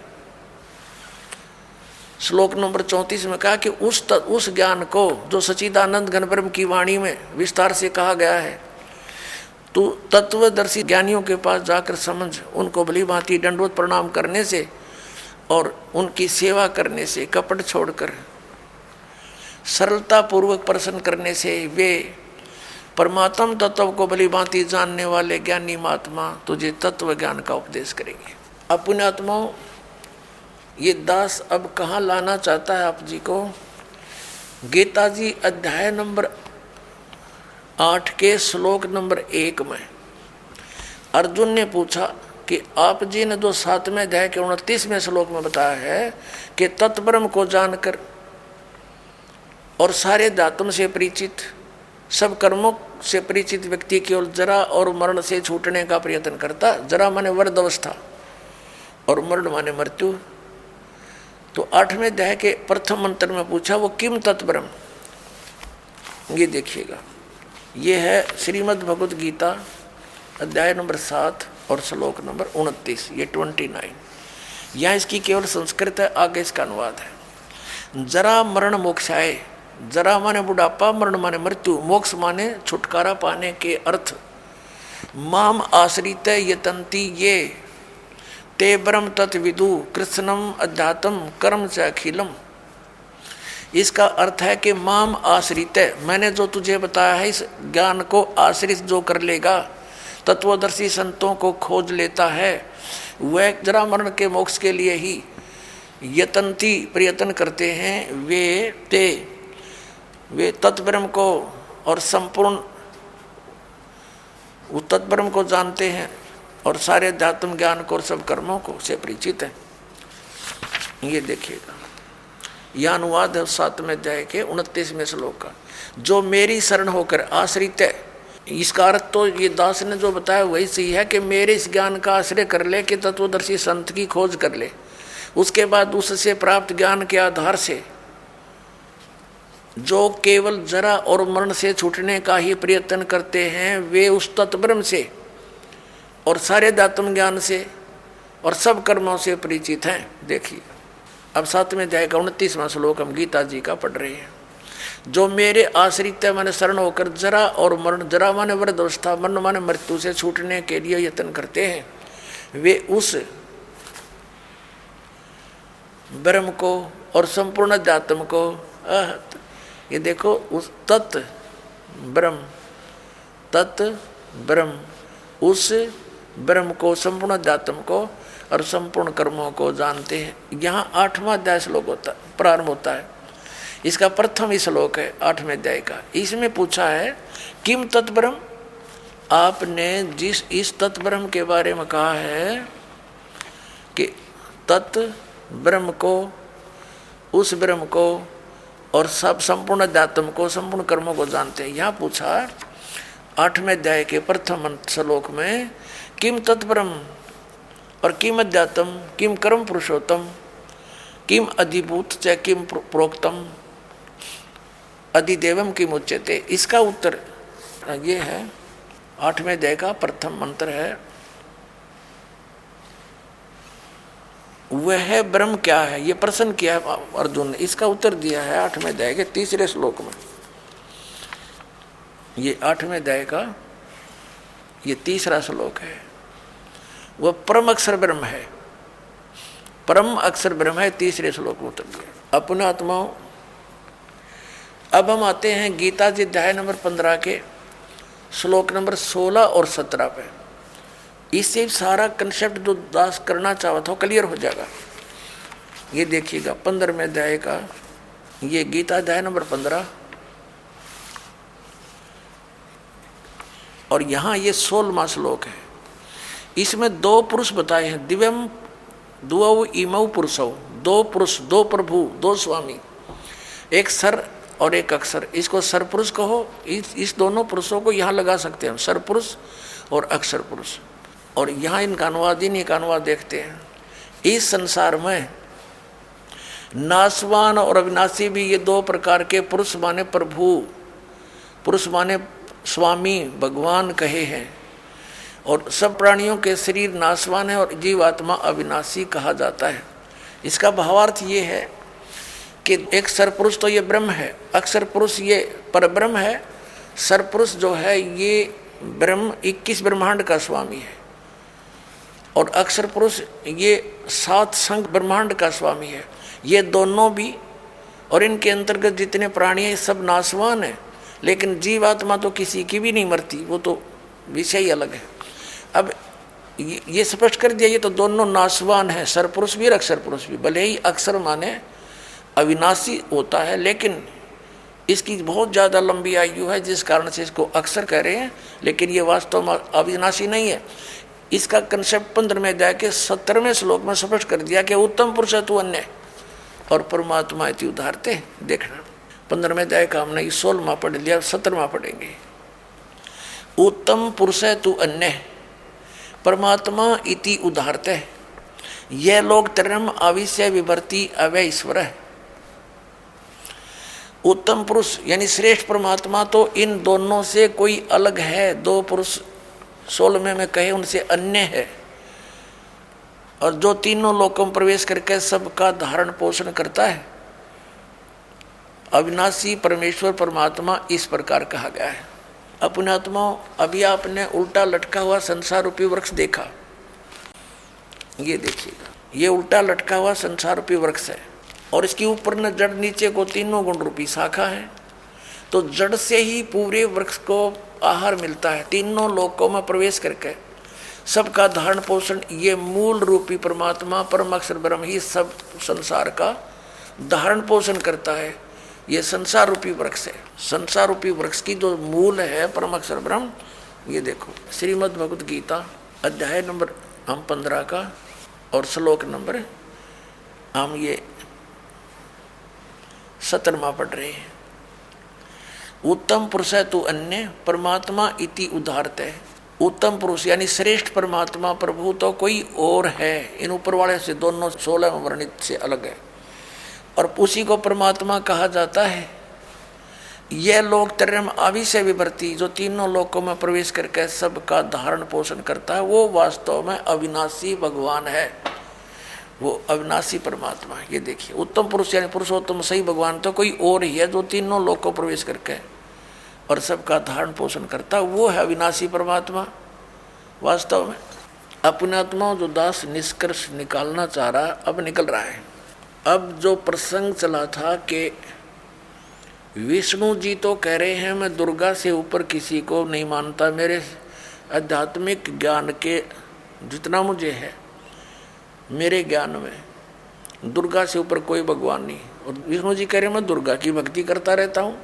श्लोक नंबर 34 में कहा कि उस ज्ञान को जो सच्चिदानंद घन ब्रह्म की वाणी में विस्तार से कहा गया है, तो तत्वदर्शी ज्ञानियों के पास जाकर समझ, उनको भली भांति दंडवत प्रणाम करने से और उनकी सेवा करने से, कपट छोड़कर सरलता पूर्वक प्रसन्न करने से वे परमात्म तत्व को भली भांति जानने वाले ज्ञानी महात्मा तुझे तत्व ज्ञान का उपदेश करेंगे। अपने आत्माओं ये दास अब कहाँ लाना चाहता है आप जी को? गीता जी अध्याय नंबर 8 के श्लोक नंबर 1 में अर्जुन ने पूछा कि आप जी ने जो 7वें अध्याय के 29वें श्लोक में बताया है कि तत्ब्रह्म को जानकर और सारे धातुओं से परिचित, सब कर्मों से परिचित व्यक्ति केवल जरा और मरण से छूटने का प्रयत्न करता। जरा माने वृद्ध अवस्था और मरण माने मृत्यु। तो 8वें अध्याय के प्रथम मंत्र में पूछा वो किम तत्ब्रह्म। ये देखिएगा, ये है श्रीमद् भगवत गीता अध्याय नंबर 7 और श्लोक नंबर 29, ये 29। यहाँ इसकी केवल संस्कृत है, आगे इसका अनुवाद है। जरा मरण मोक्षाय, जरा माने बुढ़ापा, मरण माने मृत्यु, मोक्ष माने छुटकारा पाने के अर्थ। माम आश्रित यतंती ये ते ब्रह्म तत्विदु कृष्णम अध्यात्म कर्म च अखिलम। इसका अर्थ है कि माम आश्रित, मैंने जो तुझे बताया है इस ज्ञान को आश्रित जो कर लेगा तत्वदर्शी संतों को खोज लेता है, वह जरा मरण के मोक्ष के लिए ही प्रयत्न करते हैं। वे तत्ब्रह्म को और संपूर्ण तत्ब्रह्म को जानते हैं और सारे अध्यात्म ज्ञान को और सब कर्मों को से परिचित हैं। ये देखिएगा, यह अनुवाद है 7वें अध्याय के 29वें श्लोक का। जो मेरी शरण होकर आश्रित है, इसका अर्थ तो ये दास ने जो बताया वही सही है कि मेरे इस ज्ञान का आश्रय कर ले, कि तत्वदर्शी संत की खोज कर ले, उसके बाद उससे प्राप्त ज्ञान के आधार से जो केवल जरा और मरण से छूटने का ही प्रयत्न करते हैं, वे उस तत्ब्रह्म से और सारे अध्यात्म ज्ञान से और सब कर्मों से परिचित हैं। देखिए, अब 7वें अध्याय का 29वां श्लोक हम गीता जी का पढ़ रहे हैं। जो मेरे आश्रित माने शरण होकर जरा और मरण, जरा माने वृद्धावस्था, मरण माने मृत्यु से छूटने के लिए यत्न करते हैं, वे उस ब्रह्म को और संपूर्ण अध्यात्म को ये देखो, उस तत् ब्रह्म उस ब्रह्म को, संपूर्ण अध्यात्म को और संपूर्ण कर्मों को जानते हैं। यहाँ 8वां अध्याय श्लोक प्रारंभ होता है। इसका प्रथम ही श्लोक है 8वें अध्याय का। इसमें पूछा है किम तत्ब्रह्म, आपने जिस इस तत्ब्रह्म के बारे में कहा है कि तत् ब्रह्म को, उस ब्रह्म को और सब संपूर्ण अध्यात्म को, संपूर्ण कर्मों को जानते हैं। यहाँ पूछा 8वें अध्याय के प्रथम श्लोक में किम तत्ब्रह्म और किम अध्यात्म, किम कर्म पुरुषोत्तम, किम अधिभूत च किम प्रोक्तम अधिदेवम किम उच्यते। इसका उत्तर ये है, 8वें अध्याय का प्रथम मंत्र है, वह ब्रह्म क्या है, ये प्रश्न किया है अर्जुन ने। इसका उत्तर दिया है 8वें अध्याय के 3रे श्लोक में। ये 8वें अध्याय का ये 3रा श्लोक है। वह परम अक्षर ब्रह्म है, परम अक्षर ब्रह्म है, 3रे श्लोक में उत्तर दिया। अपने आत्माओं, अब हम आते हैं गीता जी अध्याय नंबर 15 के श्लोक नंबर 16 और 17 पे। इससे सारा कंसेप्ट जो दास करना चाहता हो क्लियर हो जाएगा। ये देखिएगा 15वें अध्याय का, ये गीता अध्याय नंबर 15 और यहाँ ये 16वां श्लोक है। इसमें 2 पुरुष बताए हैं, दिव्यम दुऔ इमौ पुरुषौ, 2 पुरुष, 2 प्रभु, 2 स्वामी, एक सर और एक अक्षर। इसको सरपुरुष कहो। इस दोनों पुरुषों को यहाँ लगा सकते हैं, सरपुरुष और अक्षर पुरुष। और यहाँ इनका अनुवाद, इन्हीं का अनुवाद देखते हैं। इस संसार में नासवान और अविनाशी भी ये 2 प्रकार के पुरुष माने प्रभु, पुरुष माने स्वामी, भगवान कहे हैं। और सब प्राणियों के शरीर नासवान है और जीवात्मा अविनाशी कहा जाता है। इसका भावार्थ ये है कि एक सरपुरुष तो ये ब्रह्म है, अक्षर पुरुष ये परब्रह्म है, सरपुरुष जो है ये ब्रह्म 21 ब्रह्मांड का स्वामी है, और अक्षर पुरुष ये 7 संख्य ब्रह्मांड का स्वामी है। ये दोनों भी और इनके अंतर्गत जितने प्राणी हैं सब नासवान हैं, लेकिन जीवात्मा तो किसी की भी नहीं मरती, वो तो विषय ही अलग है। अब ये स्पष्ट कर दिया, ये तो दोनों नासवान है, सरपुरुष भी और अक्षर पुरुष भी। भले ही अक्षर माने अविनाशी होता है, लेकिन इसकी बहुत ज़्यादा लंबी आयु है, जिस कारण से इसको अक्षर कह रहे हैं, लेकिन ये वास्तव में अविनाशी नहीं है। इसका कंसेप्ट 15वें अध्याय के 17वें श्लोक में स्पष्ट कर दिया कि उत्तम पुरुष तू अन्य और परमात्मा इति उदाहरते। देखना 15वें अध्याय का हमने 16वां पढ़ लिया, 17वां पढ़ेंगे। उत्तम पुरुष तू अन्य परमात्मा इति उदाहरते, यह लोग तरम आविश्य विवर्ती अवय ईश्वर है। उत्तम पुरुष यानी श्रेष्ठ परमात्मा तो इन दोनों से कोई अलग है। 2 पुरुष 16वें में कहे उनसे अन्य है, और जो तीनों लोकों में प्रवेश करके सबका धारण पोषण करता है, अविनाशी परमेश्वर परमात्मा इस प्रकार कहा गया है। अपने आत्माओं, अभी आपने उल्टा लटका हुआ संसार रूपी वृक्ष देखा, ये देखिएगा, ये उल्टा लटका हुआ संसार रूपी वृक्ष है, और इसके ऊपर न जड़ नीचे को तीनों गुण रूपी शाखा है, तो जड़ से ही पूरे वृक्ष को आहार मिलता है, तीनों लोकों में प्रवेश करके सबका धारण पोषण ये मूल रूपी परमात्मा परम अक्षर ब्रह्म ही सब संसार का धारण पोषण करता है। ये संसार रूपी वृक्ष है। संसार रूपी वृक्ष की जो मूल है परम अक्षर ब्रह्म, ये देखो श्रीमद् भगवत गीता अध्याय नंबर हम 15 का और श्लोक नंबर हम ये 17वां पढ़ रहे हैं। उत्तम पुरुष है तू अन्य परमात्मा इति उदाहरत है। उत्तम पुरुष यानी श्रेष्ठ परमात्मा प्रभु तो कोई और है, इन ऊपर वाले से दोनों 16 वर्णित से अलग है और उसी को परमात्मा कहा जाता है। यह लोक त्रयम् अविषय विवर्ती जो तीनों लोकों में प्रवेश करके सबका धारण पोषण करता है, वो वास्तव में अविनाशी भगवान है, वो अविनाशी परमात्मा। ये देखिए उत्तम पुरुष यानी पुरुषोत्तम सही भगवान तो कोई और ही है जो तीनों लोकों प्रवेश करके और सबका धारण पोषण करता है, वो है अविनाशी परमात्मा। वास्तव में अपने आत्मा जो दास निष्कर्ष निकालना चाह रहा अब निकल रहा है। अब जो प्रसंग चला था कि विष्णु जी तो कह रहे हैं मैं दुर्गा से ऊपर किसी को नहीं मानता, मेरे आध्यात्मिक ज्ञान के जितना मुझे है मेरे ज्ञान में दुर्गा से ऊपर कोई भगवान नहीं। और विष्णु जी कह रहे हैं मैं दुर्गा की भक्ति करता रहता हूँ।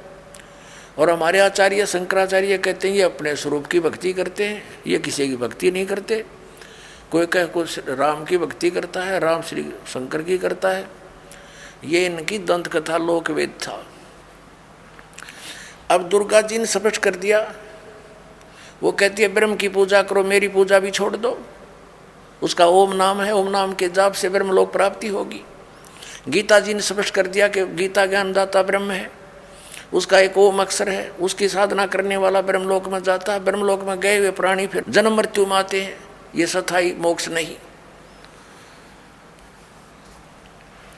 और हमारे आचार्य शंकराचार्य कहते हैं ये अपने स्वरूप की भक्ति करते हैं, ये किसी की भक्ति नहीं करते। कोई कह कुछ राम की भक्ति करता है, राम श्री शंकर की करता है। ये इनकी दंत कथा लोकवेद था। अब दुर्गा जी ने स्पष्ट कर दिया, वो कहती है ब्रह्म की पूजा करो, मेरी पूजा भी छोड़ दो। उसका ओम नाम है, ओम नाम के जाप से ब्रह्म लोक प्राप्ति होगी। गीता जी ने स्पष्ट कर दिया कि गीता ज्ञानदाता ब्रह्म है, उसका एक ओम अक्षर है, उसकी साधना करने वाला ब्रह्मलोक में जाता है। ब्रह्मलोक में गए हुए प्राणी फिर जन्म मृत्यु में आते हैं, ये सथाई मोक्ष नहीं।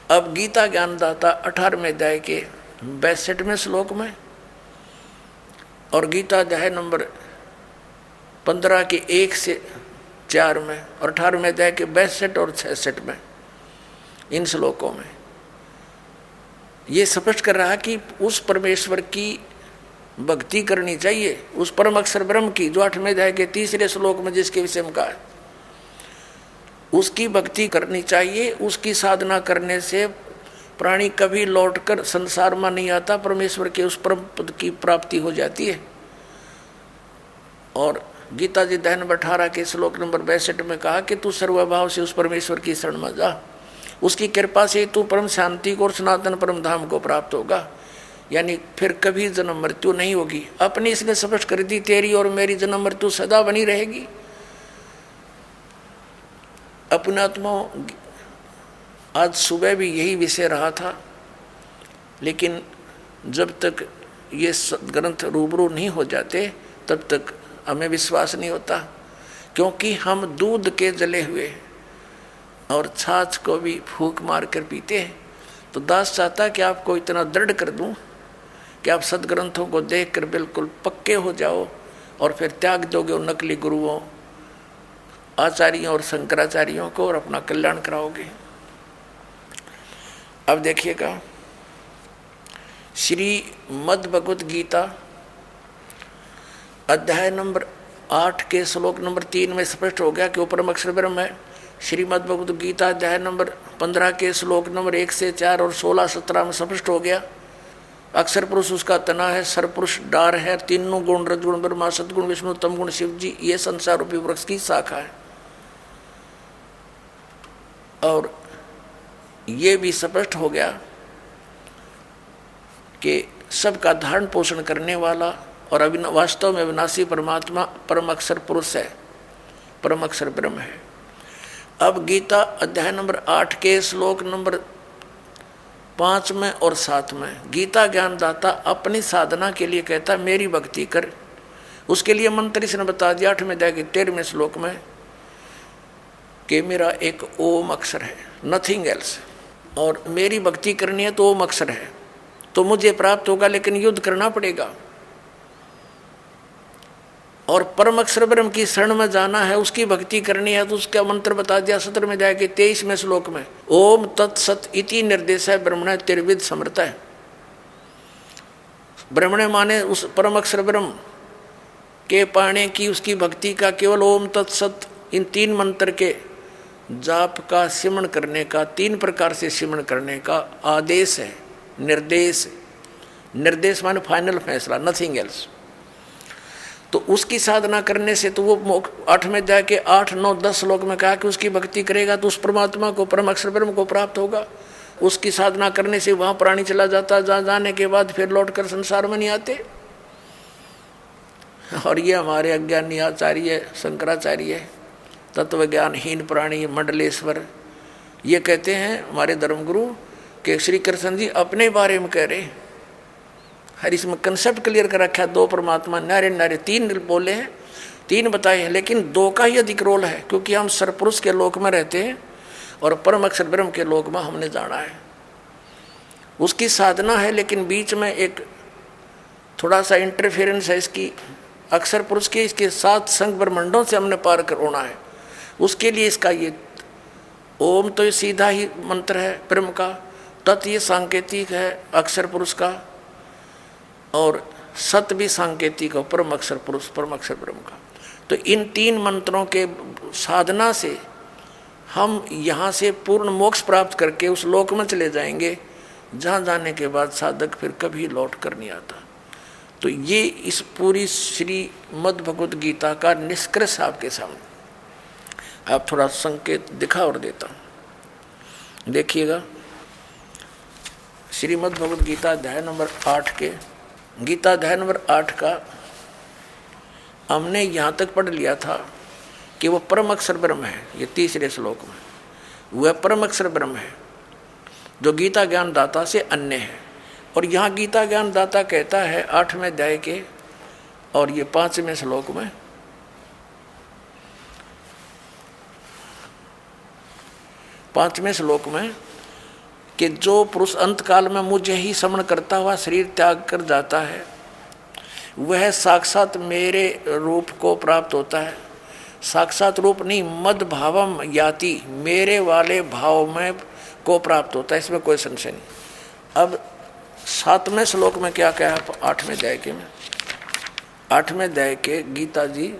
अब गीता ज्ञानदाता 18वें अध्याय के 62वें श्लोक में और गीता अध्याय नंबर 15 के 1 से 4 में और 18वें अध्याय के 62 और 66 में, इन श्लोकों में ये स्पष्ट कर रहा कि उस परमेश्वर की भक्ति करनी चाहिए, उस परम अक्षर ब्रह्म की जो 8वें अध्याय के 3रे श्लोक में जिसके विषय में कहा है, उसकी भक्ति करनी चाहिए। उसकी साधना करने से प्राणी कभी लौटकर संसार में नहीं आता, परमेश्वर के उस परम पद की प्राप्ति हो जाती है। और गीता जी अध्याय नंबर 18 के श्लोक नंबर 62 में कहा कि तू सर्वभाव से उस परमेश्वर की शरण में जा, उसकी कृपा से तू परम शांति को और सनातन परम धाम को प्राप्त होगा, यानी फिर कभी जन्म मृत्यु नहीं होगी। अपनी इसने स्पष्ट कर दी, तेरी और मेरी जन्म मृत्यु सदा बनी रहेगी। अपने आत्मा आज सुबह भी यही विषय रहा था, लेकिन जब तक ये ग्रंथ रूबरू नहीं हो जाते तब तक हमें विश्वास नहीं होता, क्योंकि हम दूध के जले हुए और छाछ को भी फूंक मार कर पीते हैं। तो दास चाहता कि आपको इतना दृढ़ कर दूं कि आप सदग्रंथों को देखकर बिल्कुल पक्के हो जाओ और फिर त्याग दोगे उन नकली गुरुओं, आचार्यों और शंकराचार्यों को और अपना कल्याण कराओगे। अब देखिएगा, श्रीमद् भगवत गीता अध्याय नंबर 8 के श्लोक नंबर 3 में स्पष्ट हो गया कि वो परम अक्षर ब्रह्म है। श्रीमद् भगवत गीता अध्याय नंबर 15 के श्लोक नंबर 1 से 4 और 16-17 में स्पष्ट हो गया अक्षर पुरुष उसका तना है, सरपुरुष डार है, तीनों गुण रजगुण ब्रह्मा सदगुण विष्णु तम गुण शिव जी, ये संसार रूपी वृक्ष की शाखा है। और ये भी स्पष्ट हो गया कि सबका धारण पोषण करने वाला और वास्तव में अविनाशी परमात्मा परम अक्षर पुरुष है, परम अक्षर ब्रह्म है। अब गीता अध्याय नंबर 8 के श्लोक नंबर 5 में और 7 में गीता ज्ञानदाता अपनी साधना के लिए कहता मेरी भक्ति कर। उसके लिए मंत्र इसने बता दिया 8वें अध्याय के 13वें श्लोक में कि मेरा एक ओम अक्षर है, नथिंग एल्स, और मेरी भक्ति करनी है तो ओम अक्षर है तो मुझे प्राप्त होगा, लेकिन युद्ध करना पड़ेगा। और परम अक्षर ब्रह्म की शरण में जाना है, उसकी भक्ति करनी है तो उसका मंत्र बता दिया 17वें अध्याय के 23वें श्लोक में, ओम तत्सत इति निर्देश है ब्रह्मण तिर्विद समर्थ है। ब्रह्मणे माने उस परम अक्षर ब्रह्म के पाने की उसकी भक्ति का केवल ओम तत्सत इन 3 मंत्र के जाप का सिमरण करने का, 3 प्रकार से सिमरण करने का आदेश है, निर्देश। निर्देश माने फाइनल फैसला, नथिंग एल्स। तो उसकी साधना करने से तो वो 8वें अध्याय के 8, 9, 10 श्लोक में कहा कि उसकी भक्ति करेगा तो उस परमात्मा को, परम अक्षर ब्रह्म को प्राप्त होगा। उसकी साधना करने से वहाँ प्राणी चला जाता, जहाँ जाने के बाद फिर लौटकर संसार में नहीं आते। और ये हमारे अज्ञानी आचार्य शंकराचार्य, तत्वज्ञानहीन प्राणी मंडलेश्वर, ये कहते हैं हमारे धर्मगुरु कि श्री कृष्ण जी अपने बारे में कह रहे। हर इसमें कंसेप्ट क्लियर कर रखा है, 2 परमात्मा, नारे नारे 3 बोले हैं, 3 बताए हैं, लेकिन 2 का ही अधिक रोल है, क्योंकि हम सरपुरुष के लोक में रहते हैं और परम अक्षर ब्रह्म के लोक में हमने जाना है। उसकी साधना है, लेकिन बीच में एक थोड़ा सा इंटरफेरेंस है इसकी अक्षर पुरुष के, इसके 7 संग ब्रह्मंडों से हमने पार कर होना है। उसके लिए इसका ये ओम तो ये सीधा ही मंत्र है ब्रह्म का, तत् ये सांकेतिक है अक्षर पुरुष का, और सत भी सांकेतिक है परम अक्षर पुरुष, परम अक्षर ब्रह्म का। तो इन 3 मंत्रों के साधना से हम यहाँ से पूर्ण मोक्ष प्राप्त करके उस लोक में चले जाएंगे, जहाँ जाने के बाद साधक फिर कभी लौट कर नहीं आता। तो ये इस पूरी श्रीमद् भगवद गीता का निष्कर्ष आपके सामने। आप थोड़ा संकेत दिखा और देता हूँ, देखिएगा। श्रीमद् भगवद गीता अध्याय नंबर 8 के, गीता अध्याय नंबर 8 का हमने यहाँ तक पढ़ लिया था कि वो परम अक्षर ब्रह्म है। ये 3रे श्लोक में वह परम अक्षर ब्रह्म है जो गीता ज्ञान दाता से अन्य है। और यहाँ गीता ज्ञान दाता कहता है 8वें अध्याय के और ये 5वें श्लोक में, 5वें श्लोक में कि जो पुरुष अंत काल में मुझे ही स्मरण करता हुआ शरीर त्याग कर जाता है, वह साक्षात मेरे रूप को प्राप्त होता है। साक्षात रूप नहीं, मद भावम याति, मेरे वाले भाव में को प्राप्त होता है, इसमें कोई संशय नहीं। अब 7वें श्लोक में क्या कहा 8वें अध्याय के में, 8वें अध्याय के गीता जी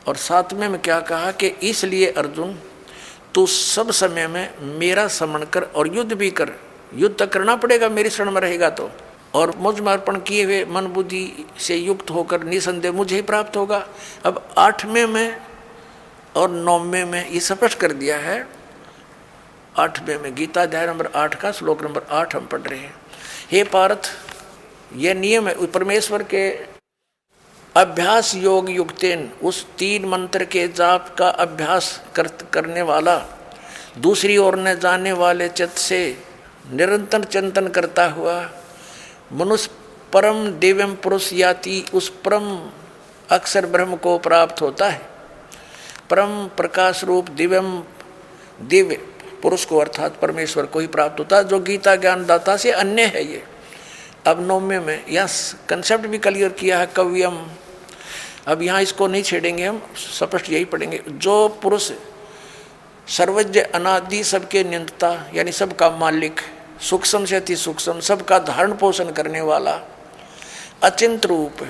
और 7वें में क्या कहा कि इसलिए अर्जुन तू सब समय में मेरा स्मरण कर और युद्ध भी कर। युद्ध तक करना पड़ेगा मेरी शरण में रहेगा तो, और मुझ में अर्पण किए हुए मन बुद्धि से युक्त होकर निसंदेह मुझे ही प्राप्त होगा। अब 8वें में और 9वें में ये स्पष्ट कर दिया है। 8वें में गीता अध्याय नंबर 8 का श्लोक नंबर 8 हम पढ़ रहे हैं। हे पार्थ, यह नियम है परमेश्वर के अभ्यास योग युक्तेन, उस 3 मंत्र के जाप का अभ्यास करने वाला, दूसरी ओर न जाने वाले चित्त से निरंतर चिंतन करता हुआ मनुष्य परम दिव्यम पुरुष याति, उस परम अक्षर ब्रह्म को प्राप्त होता है। परम प्रकाश रूप दिव्यम दिव्य पुरुष को अर्थात परमेश्वर को ही प्राप्त होता है, जो गीता ज्ञान दाता से अन्य है। ये अब 9वें में यह कंसेप्ट भी क्लियर किया है कव्यम। अब यहाँ इसको नहीं छेड़ेंगे, हम स्पष्ट यही पढ़ेंगे। जो पुरुष सर्वज्ञ अनादि सबके नियंता यानी सबका मालिक, सूक्ष्म से अति सूक्ष्म सबका धारण पोषण करने वाला, अचिंत रूप,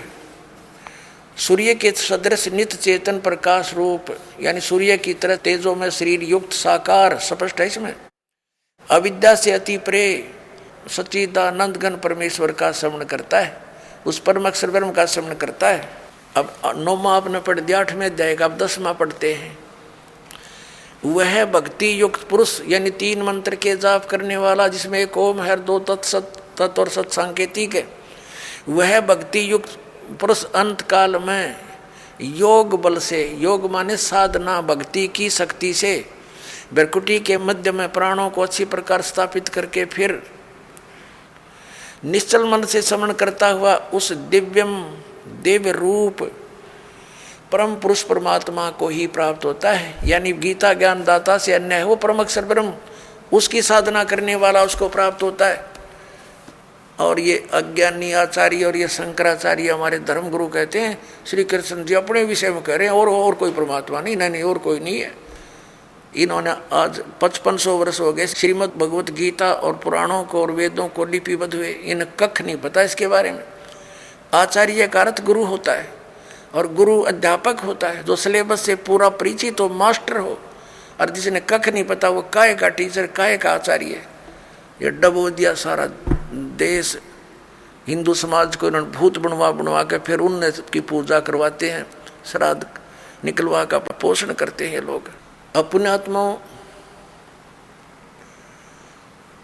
सूर्य के सदृश नित्य चेतन प्रकाश रूप यानी सूर्य की तरह तेजों में शरीर युक्त साकार, स्पष्ट है इसमें। अविद्या से अति प्रे सच्चिदानंद घन परमेश्वर का श्रवण करता है, उस परम अक्षर ब्रह्म का श्रवण करता है। अब 9वां आपने पढ़ दिया, 8वें अध्याय का अब 10वां पढ़ते हैं। वह भक्ति युक्त पुरुष यानी 3 मंत्र के जाप करने वाला, जिसमें एक ओम है, 2 तत् और सत सांकेतिक है। वह भक्ति युक्त पुरुष अंत काल में योग बल से, योग माने साधना भक्ति की शक्ति से, भ्रकुटी के मध्य में प्राणों को अच्छी प्रकार स्थापित करके फिर निश्चल मन से स्मरण करता हुआ उस दिव्यम दिव्य रूप परम पुरुष परमात्मा को ही प्राप्त होता है। यानी गीता ज्ञान दाता से अन्य है वो परम अक्षर ब्रह्म, उसकी साधना करने वाला उसको प्राप्त होता है। और ये अज्ञानी आचार्य और ये शंकराचार्य हमारे धर्मगुरु कहते हैं श्री कृष्ण जी अपने विषय में कह रहे हैं और कोई परमात्मा नहीं, नहीं और कोई नहीं है। इन्होंने आज 5500 वर्ष हो गए श्रीमद् भगवत गीता और पुराणों को और वेदों को लिपिबद्ध हुए, इन्हें कख नहीं पता इसके बारे में। आचार्य का अर्थ गुरु होता है और गुरु अध्यापक होता है, जो सिलेबस से पूरा परिचित हो, मास्टर हो। और जिसने कख नहीं पता वो काहे का टीचर, काहे का आचार्य है। ये डबो दिया सारा देश, हिंदू समाज को इन्होंने भूत बनवा के फिर उनने की पूजा करवाते हैं, श्राद्ध निकलवा का पोषण करते हैं लोग। अपने आत्माओं,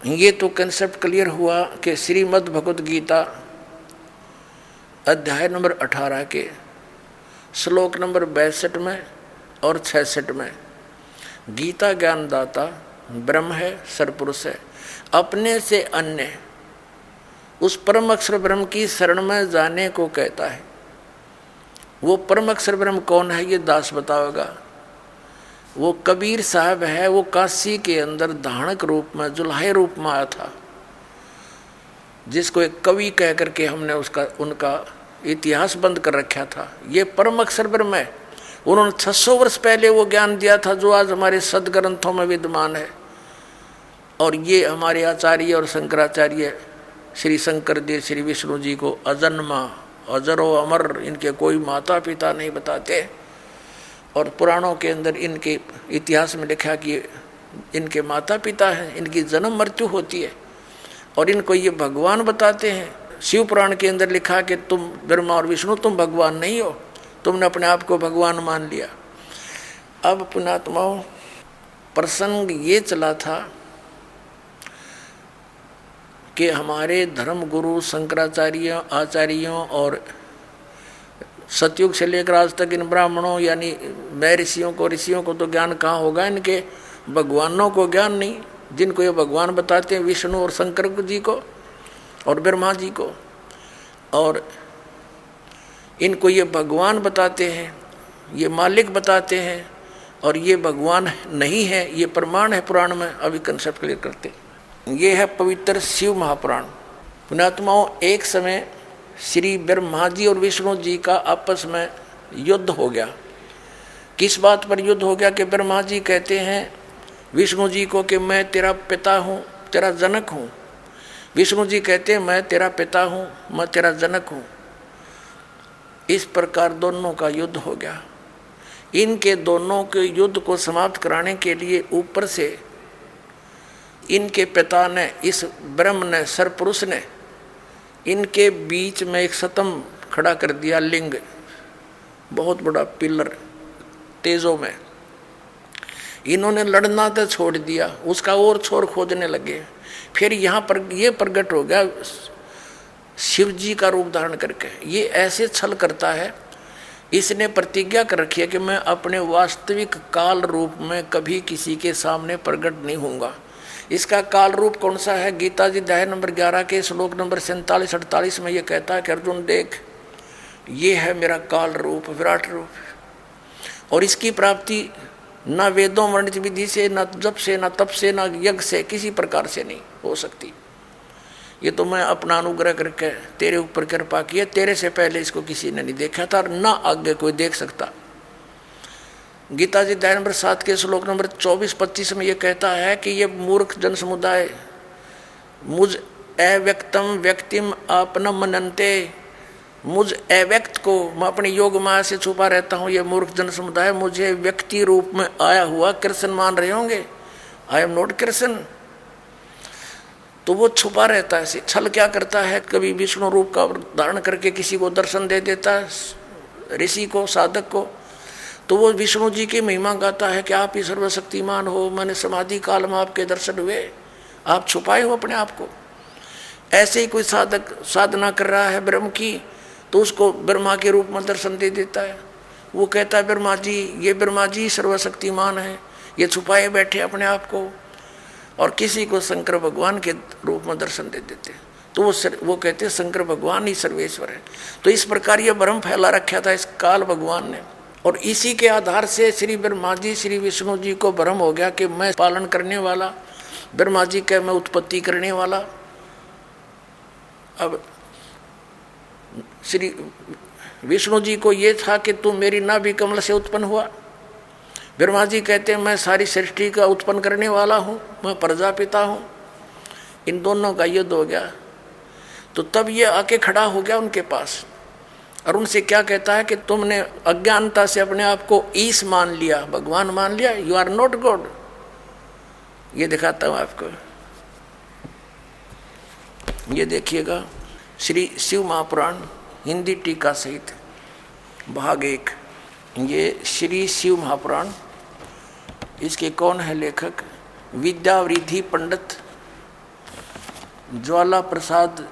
ये तो कंसेप्ट क्लियर हुआ कि श्रीमद् भगवत गीता अध्याय नंबर 18 के श्लोक नंबर 62 में और 66 में गीता ज्ञानदाता ब्रह्म है, सरपुरुष है, अपने से अन्य उस परम अक्षर ब्रह्म की शरण में जाने को कहता है। वो परम अक्षर ब्रह्म कौन है ये दास बताओगा। वो कबीर साहब है, वो काशी के अंदर धाणक रूप में, जुल्हे रूप में आया था, जिसको एक कवि कह करके हमने उनका इतिहास बंद कर रखा था। ये परम अक्षर ब्रह्म है। उन्होंने 600 वर्ष पहले वो ज्ञान दिया था जो आज हमारे सदग्रंथों में विद्यमान है। और ये हमारे आचार्य और शंकराचार्य श्री शंकर देव श्री विष्णु जी को अजन्मा, अजरो अमर, इनके कोई माता पिता नहीं बताते। और पुराणों के अंदर इनके इतिहास में लिखा कि इनके माता पिता हैं, इनकी जन्म मृत्यु होती है और इनको ये भगवान बताते हैं। शिव पुराण के अंदर लिखा कि तुम ब्रह्मा और विष्णु, तुम भगवान नहीं हो, तुमने अपने आप को भगवान मान लिया। अब पुण्यात्माओं, प्रसंग ये चला था कि हमारे धर्म गुरु शंकराचार्य आचार्यों और सतयुग से लेकर आज तक इन ब्राह्मणों यानी मैं ऋषियों को तो ज्ञान कहाँ होगा, इनके भगवानों को ज्ञान नहीं। जिनको ये भगवान बताते हैं विष्णु और शंकर जी को और ब्रह्मा जी को, और इनको ये भगवान बताते हैं, ये मालिक बताते हैं, और ये भगवान नहीं है, ये प्रमाण है पुराण में। अभी कंसेप्ट क्लियर करते। ये है पवित्र शिव महापुराण। पुण्यात्माओं, एक समय श्री ब्रह्मा जी और विष्णु जी का आपस में युद्ध हो गया। किस बात पर युद्ध हो गया कि ब्रह्मा जी कहते हैं विष्णु जी को कि मैं तेरा पिता हूँ, तेरा जनक हूँ। विष्णु जी कहते हैं मैं तेरा पिता हूँ, मैं तेरा जनक हूँ। इस प्रकार दोनों का युद्ध हो गया। इनके दोनों के युद्ध को समाप्त कराने के लिए ऊपर से इनके पिता ने, इस ब्रह्म ने, सरपुरुष ने इनके बीच में एक स्तंभ खड़ा कर दिया, लिंग, बहुत बड़ा पिलर तेजों में। इन्होंने लड़ना तो छोड़ दिया, उसका और छोर खोजने लगे। फिर यहाँ पर ये प्रकट हो गया शिव जी का रूप धारण करके। ये ऐसे छल करता है, इसने प्रतिज्ञा कर रखी है कि मैं अपने वास्तविक काल रूप में कभी किसी के सामने प्रकट नहीं होऊंगा। इसका काल रूप कौन सा है? गीता जी अध्याय नंबर 11 के श्लोक नंबर 47-48 में ये कहता है कि अर्जुन देख, ये है मेरा काल रूप, विराट रूप, और इसकी प्राप्ति ना वेदों वर्णित विधि से, ना जप से, ना तप से, ना यज्ञ से, किसी प्रकार से नहीं हो सकती। ये तो मैं अपना अनुग्रह करके तेरे ऊपर कृपा की है, तेरे से पहले इसको किसी ने नहीं देखा था और ना आगे कोई देख सकता। गीता जी अध्याय नंबर 7 के श्लोक नंबर 24-25 में ये कहता है कि ये मूर्ख जन समुदाय मुझ अव्यक्तम व्यक्तिम आपनम मनन्ते, मुझ अव्यक्त को मैं अपने योग माया से छुपा रहता हूँ। ये मूर्ख जन समुदाय मुझे व्यक्ति रूप में आया हुआ कृष्ण मान रहे होंगे। I am not Krishna. तो वो छुपा रहता है। छल क्या करता है, कभी विष्णु रूप का धारण करके किसी को दर्शन दे देता है, ऋषि को, साधक को, तो वो विष्णु जी की महिमा गाता है कि आप ही सर्वशक्तिमान हो, मैंने समाधि काल में आपके दर्शन हुए, आप छुपाए हो अपने आप को। ऐसे ही कोई साधक साधना कर रहा है ब्रह्म की, तो उसको ब्रह्मा के रूप में दर्शन दे देता है। वो कहता है ब्रह्मा जी, ये ब्रह्मा जी सर्वशक्तिमान है, ये छुपाए बैठे अपने आप को, और किसी को शंकर भगवान के रूप में दर्शन दे देते। तो वो कहते हैं शंकर भगवान ही सर्वेश्वर है। तो इस प्रकार ये भ्रम फैला रखा था इस काल भगवान ने, और इसी के आधार से श्री ब्रह्मा जी, श्री विष्णु जी को भ्रम हो गया कि मैं पालन करने वाला, ब्रह्मा जी का मैं उत्पत्ति करने वाला। अब श्री विष्णु जी को ये था कि तू मेरी नाभि कमल से उत्पन्न हुआ, ब्रह्मा जी कहते हैं मैं सारी सृष्टि का उत्पन्न करने वाला हूँ, मैं प्रजापिता हूँ। इन दोनों का युद्ध हो गया। तो तब ये आके खड़ा हो गया उनके पास और उनसे क्या कहता है कि तुमने अज्ञानता से अपने आप को ईश मान लिया, भगवान मान लिया, यू आर नॉट गॉड। ये दिखाता हूँ आपको, ये देखिएगा श्री शिव महापुराण हिंदी टीका सहित भाग 1। ये श्री शिव महापुराण, इसके कौन है लेखक? विद्यावृद्धि पंडित ज्वाला प्रसाद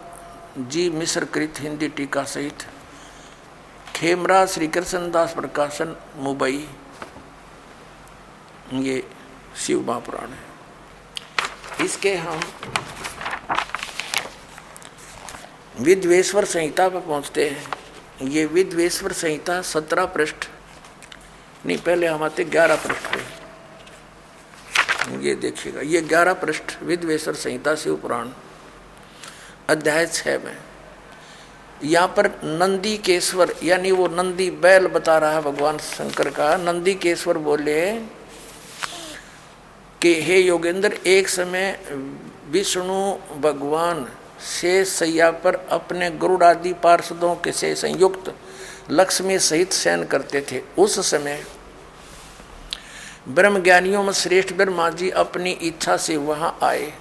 जी मिश्र कृत हिंदी टीका सहित, खेमरा श्री कृष्ण दास प्रकाशन मुंबई। ये शिव महापुराण है। इसके हम विद्वेश्वर संहिता पर पहुंचते हैं। ये विद्वेश्वर संहिता 17 पृष्ठ नहीं, पहले हम आते 11 पृष्ठ पे। ये देखिएगा, ये 11 पृष्ठ विद्वेश्वर संहिता शिव पुराण अध्याय 6 में। यहाँ पर नंदी केश्वर यानी वो नंदी बैल बता रहा है भगवान शंकर का। नंदी केश्वर बोले कि हे योगेंद्र, एक समय विष्णु भगवान शेष सैया पर अपने गरुड़ आदि पार्षदों के से संयुक्त लक्ष्मी सहित शयन करते थे। उस समय ब्रह्म ज्ञानियों में श्रेष्ठ ब्रह्मा जी अपनी इच्छा से वहां आए।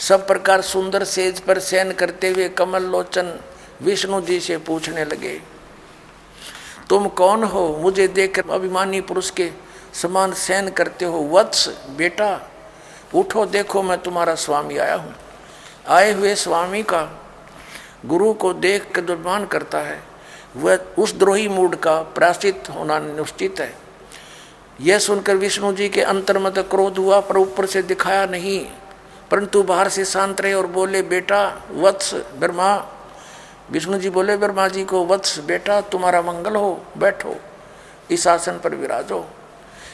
सब प्रकार सुंदर सेज पर शयन करते हुए कमल लोचन विष्णु जी से पूछने लगे, तुम कौन हो? मुझे देखकर अभिमानी पुरुष के समान शयन करते हो। वत्स बेटा उठो, देखो मैं तुम्हारा स्वामी आया हूँ। आए हुए स्वामी का गुरु को देख कर दुर्मान करता है, वह उस द्रोही मूड का प्रायश्चित होना निश्चित है। यह सुनकर विष्णु जी के अंतर में तो क्रोध हुआ, पर ऊपर से दिखाया नहीं, परंतु बाहर से शांत रहे और बोले, बेटा वत्स ब्रह्मा। विष्णु जी बोले ब्रह्मा जी को, वत्स बेटा तुम्हारा मंगल हो, बैठो इस आसन पर विराजो।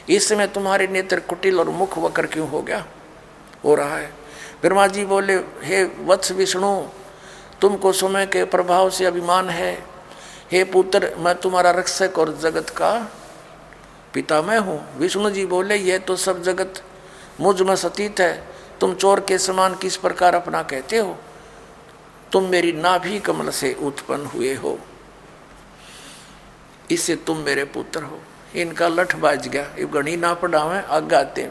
इस समय तुम्हारे नेत्र कुटिल और मुख वक्र क्यों हो रहा है? ब्रह्मा जी बोले, हे वत्स विष्णु, तुमको समय के प्रभाव से अभिमान है। हे पुत्र, मैं तुम्हारा रक्षक और जगत का पिता मैं हूँ। विष्णु जी बोले, यह तो सब जगत मुझ में सतीत है, तुम चोर के समान किस प्रकार अपना कहते हो? तुम मेरी नाभि कमल से उत्पन्न हुए हो, इससे तुम मेरे पुत्र हो। इनका लठ बाज गया, ये गणी ना पढ़ावे आगाते।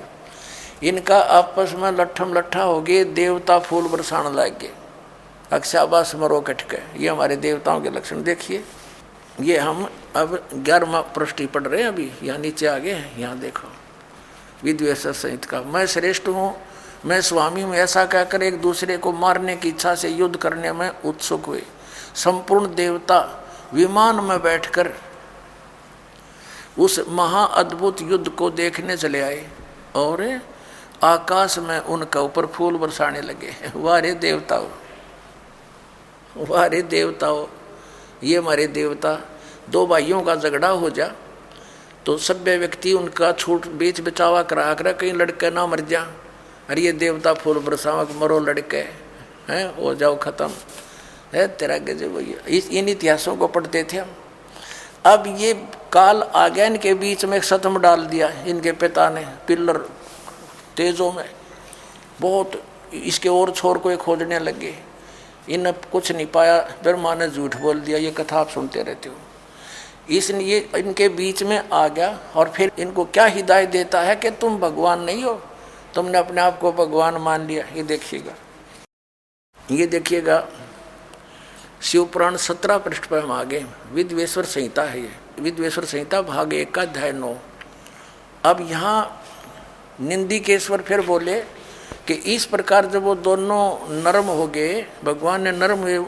इनका आपस में लट्ठम लट्ठा हो गए, देवता फूल बरसाने लग गए, अक्षाबास मरो कटके। ये हमारे देवताओं के लक्षण देखिए। ये हम अब 11वां पृष्ठ पढ़ रहे हैं, अभी यहाँ नीचे आ गए हैं। यहाँ देखो विद्वेश्वर संहिता का, मैं श्रेष्ठ हूँ, मैं स्वामी हूँ, ऐसा कहकर एक दूसरे को मारने की इच्छा से युद्ध करने में उत्सुक हुए। संपूर्ण देवता विमान में बैठकर उस महाअद्भुत युद्ध को देखने चले आए और आकाश में उनका ऊपर फूल बरसाने लगे। वारे देवताओं, वारे देवताओं, ये हमारे देवता। दो भाइयों का झगड़ा हो जा तो सभ्य व्यक्ति उनका छूट बीच बचावा करा कर कहीं लड़के ना मर जा। अरे ये देवता फूल बरसावा, मरो लड़के हैं, हो जाओ खत्म है तेरा गजब। इन इतिहासों को पढ़ते थे हम। अब ये काल आ गया, इनके बीच में एक सतम डाल दिया इनके पिता ने पिल्लर तेजों में बहुत। इसके और छोर को खोजने लगे, इन कुछ नहीं पाया। ब्रह्मा ने झूठ बोल दिया। ये कथा आप सुनते रहते हो। इसलिए इनके बीच में आ गया और फिर इनको क्या हिदायत देता है कि तुम भगवान नहीं हो, तुमने अपने आप को भगवान मान लिया। ये देखिएगा शिवपुराण 17 पृष्ठ पर हम आगे। विद्वेश्वर संहिता है ये, विद्वेश्वर संहिता भाग 1 का अध्याय 9। अब यहाँ निंदिकेश्वर फिर बोले कि इस प्रकार जब वो दोनों नरम हो गए, भगवान ने नरम हुए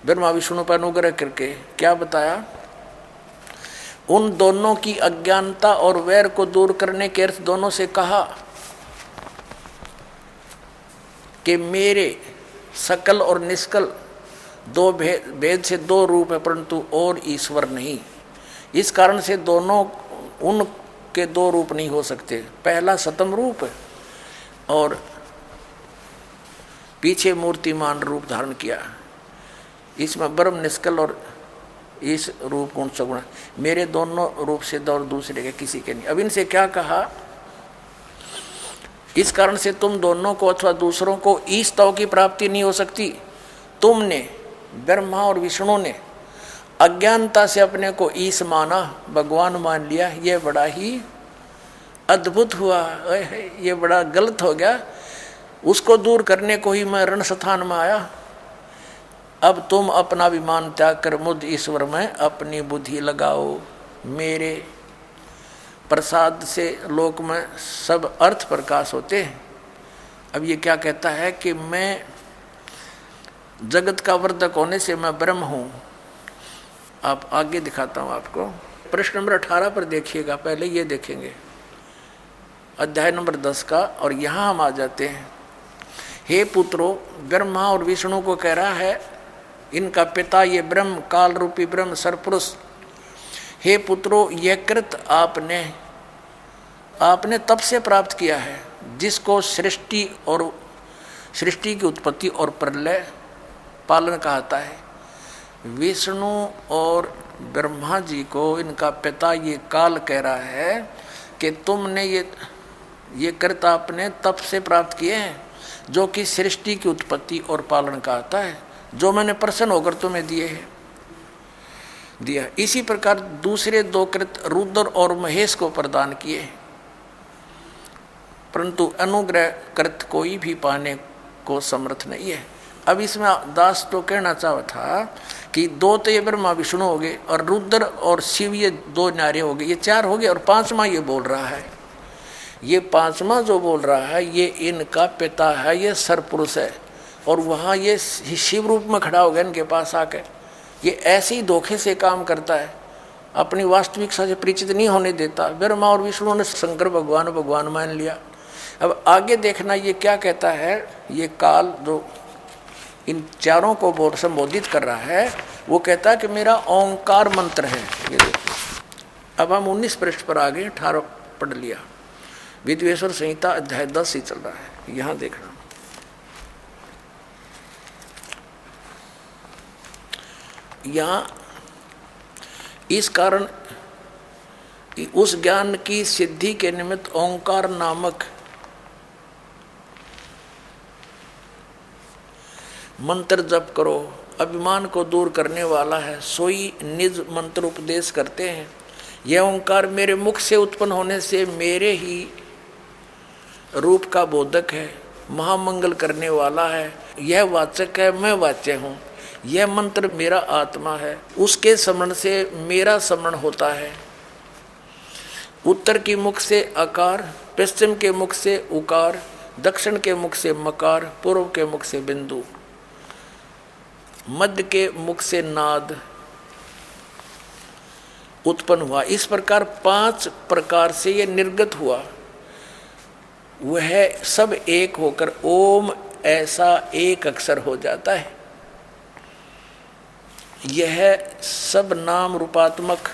ब्रह्मा विष्णु पर अनुग्रह करके, क्या बताया? उन दोनों की अज्ञानता और वैर को दूर करने के अर्थ दोनों से कहा कि मेरे सकल और निष्कल दो भेद से दो रूप है, परंतु और ईश्वर नहीं। इस कारण से दोनों उनके दो रूप नहीं हो सकते। पहला सतम रूप और पीछे मूर्तिमान रूप धारण किया। इसमें ब्रह्म निष्कल और इस रूप गुण सगुण, मेरे दोनों रूप सिद्ध और दूसरे के किसी के नहीं। अब इनसे क्या कहा, इस कारण से तुम दोनों को अथवा दूसरों को ईश तव की प्राप्ति नहीं हो सकती। तुमने ब्रह्मा और विष्णु ने अज्ञानता से अपने को ईश माना, भगवान मान लिया, ये बड़ा ही अद्भुत हुआ, ये बड़ा गलत हो गया। उसको दूर करने को ही मैं रण स्थान में आया। अब तुम अपना अभिमान त्याग कर मुझ ईश्वर में अपनी बुद्धि लगाओ। मेरे प्रसाद से लोक में सब अर्थ प्रकाश होते हैं। अब ये क्या कहता है कि मैं जगत का वर्धक होने से मैं ब्रह्म हूँ। आप आगे दिखाता हूँ आपको, प्रश्न नंबर 18 पर देखिएगा। पहले ये देखेंगे अध्याय नंबर 10 का, और यहाँ हम आ जाते हैं। हे पुत्रों, ब्रह्मा और विष्णु को कह रहा है, इनका पिता ये ब्रह्म, काल रूपी ब्रह्म सरपुरुष। हे पुत्रों, यह कृत आपने तब से प्राप्त किया है जिसको सृष्टि की उत्पत्ति और प्रलय पालन कहता है। विष्णु और ब्रह्मा जी को इनका पिता ये काल कह रहा है कि तुमने ये कृत आपने तब से प्राप्त किए हैं जो कि सृष्टि की उत्पत्ति और पालन कहता है, जो मैंने प्रसन्न होकर तुम्हें दिया। इसी प्रकार दूसरे दो कृत रुद्र और महेश को प्रदान किए, परंतु अनुग्रह कृत कोई भी पाने को समर्थ नहीं है। अब इसमें दास तो कहना चाहा था कि दो तो ये ब्रह्मा विष्णु हो गए और रुद्र और शिव ये दो नारे हो गए, ये चार हो गए, और पांचवा ये बोल रहा है। ये पांचवा जो बोल रहा है ये इनका पिता है, ये सरपुरुष है, और वहाँ ये शिव रूप में खड़ा हो गया इनके पास आकर। ये ऐसे ही धोखे से काम करता है, अपनी वास्तविकता से परिचित नहीं होने देता। ब्रह्मा और विष्णु ने शंकर भगवान मान लिया। अब आगे देखना ये क्या कहता है। ये काल जो इन चारों को बहुत संबोधित कर रहा है, वो कहता है कि मेरा ओंकार मंत्र है। ये देखो, अब हम 19 पृष्ठ पर आ गए, 18 पढ़ लिया। विद्वेश्वर संहिता अध्याय 10 ही चल रहा है, यहाँ देखना। यहाँ इस कारण उस ज्ञान की सिद्धि के निमित्त ओंकार नामक मंत्र जप करो। अभिमान को दूर करने वाला है, सोई निज मंत्र उपदेश करते हैं। यह ओंकार मेरे मुख से उत्पन्न होने से मेरे ही रूप का बोधक है, महामंगल करने वाला है। यह वाचक है, मैं वाच्य हूँ। यह मंत्र मेरा आत्मा है, उसके स्मरण से मेरा स्मरण होता है। उत्तर की मुख से अकार, पश्चिम के मुख से उकार, दक्षिण के मुख से मकार, पूर्व के मुख से बिंदु, मध्य के मुख से नाद उत्पन्न हुआ। इस प्रकार 5 प्रकार से ये निर्गत हुआ। वह सब एक होकर ओम ऐसा एक अक्षर हो जाता है। यह सब नाम रूपात्मक।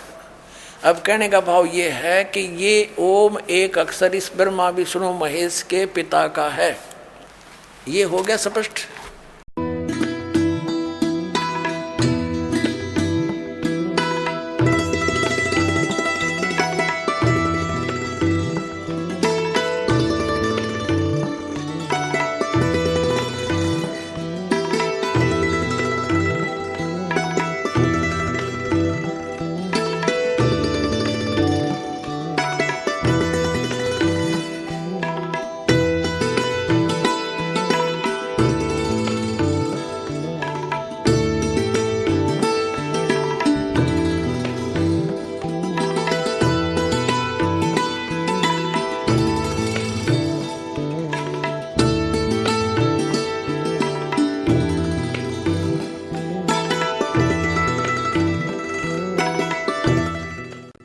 अब कहने का भाव ये है कि ये ओम एक अक्षर इस ब्रह्मा विष्णु महेश के पिता का है। ये हो गया स्पष्ट।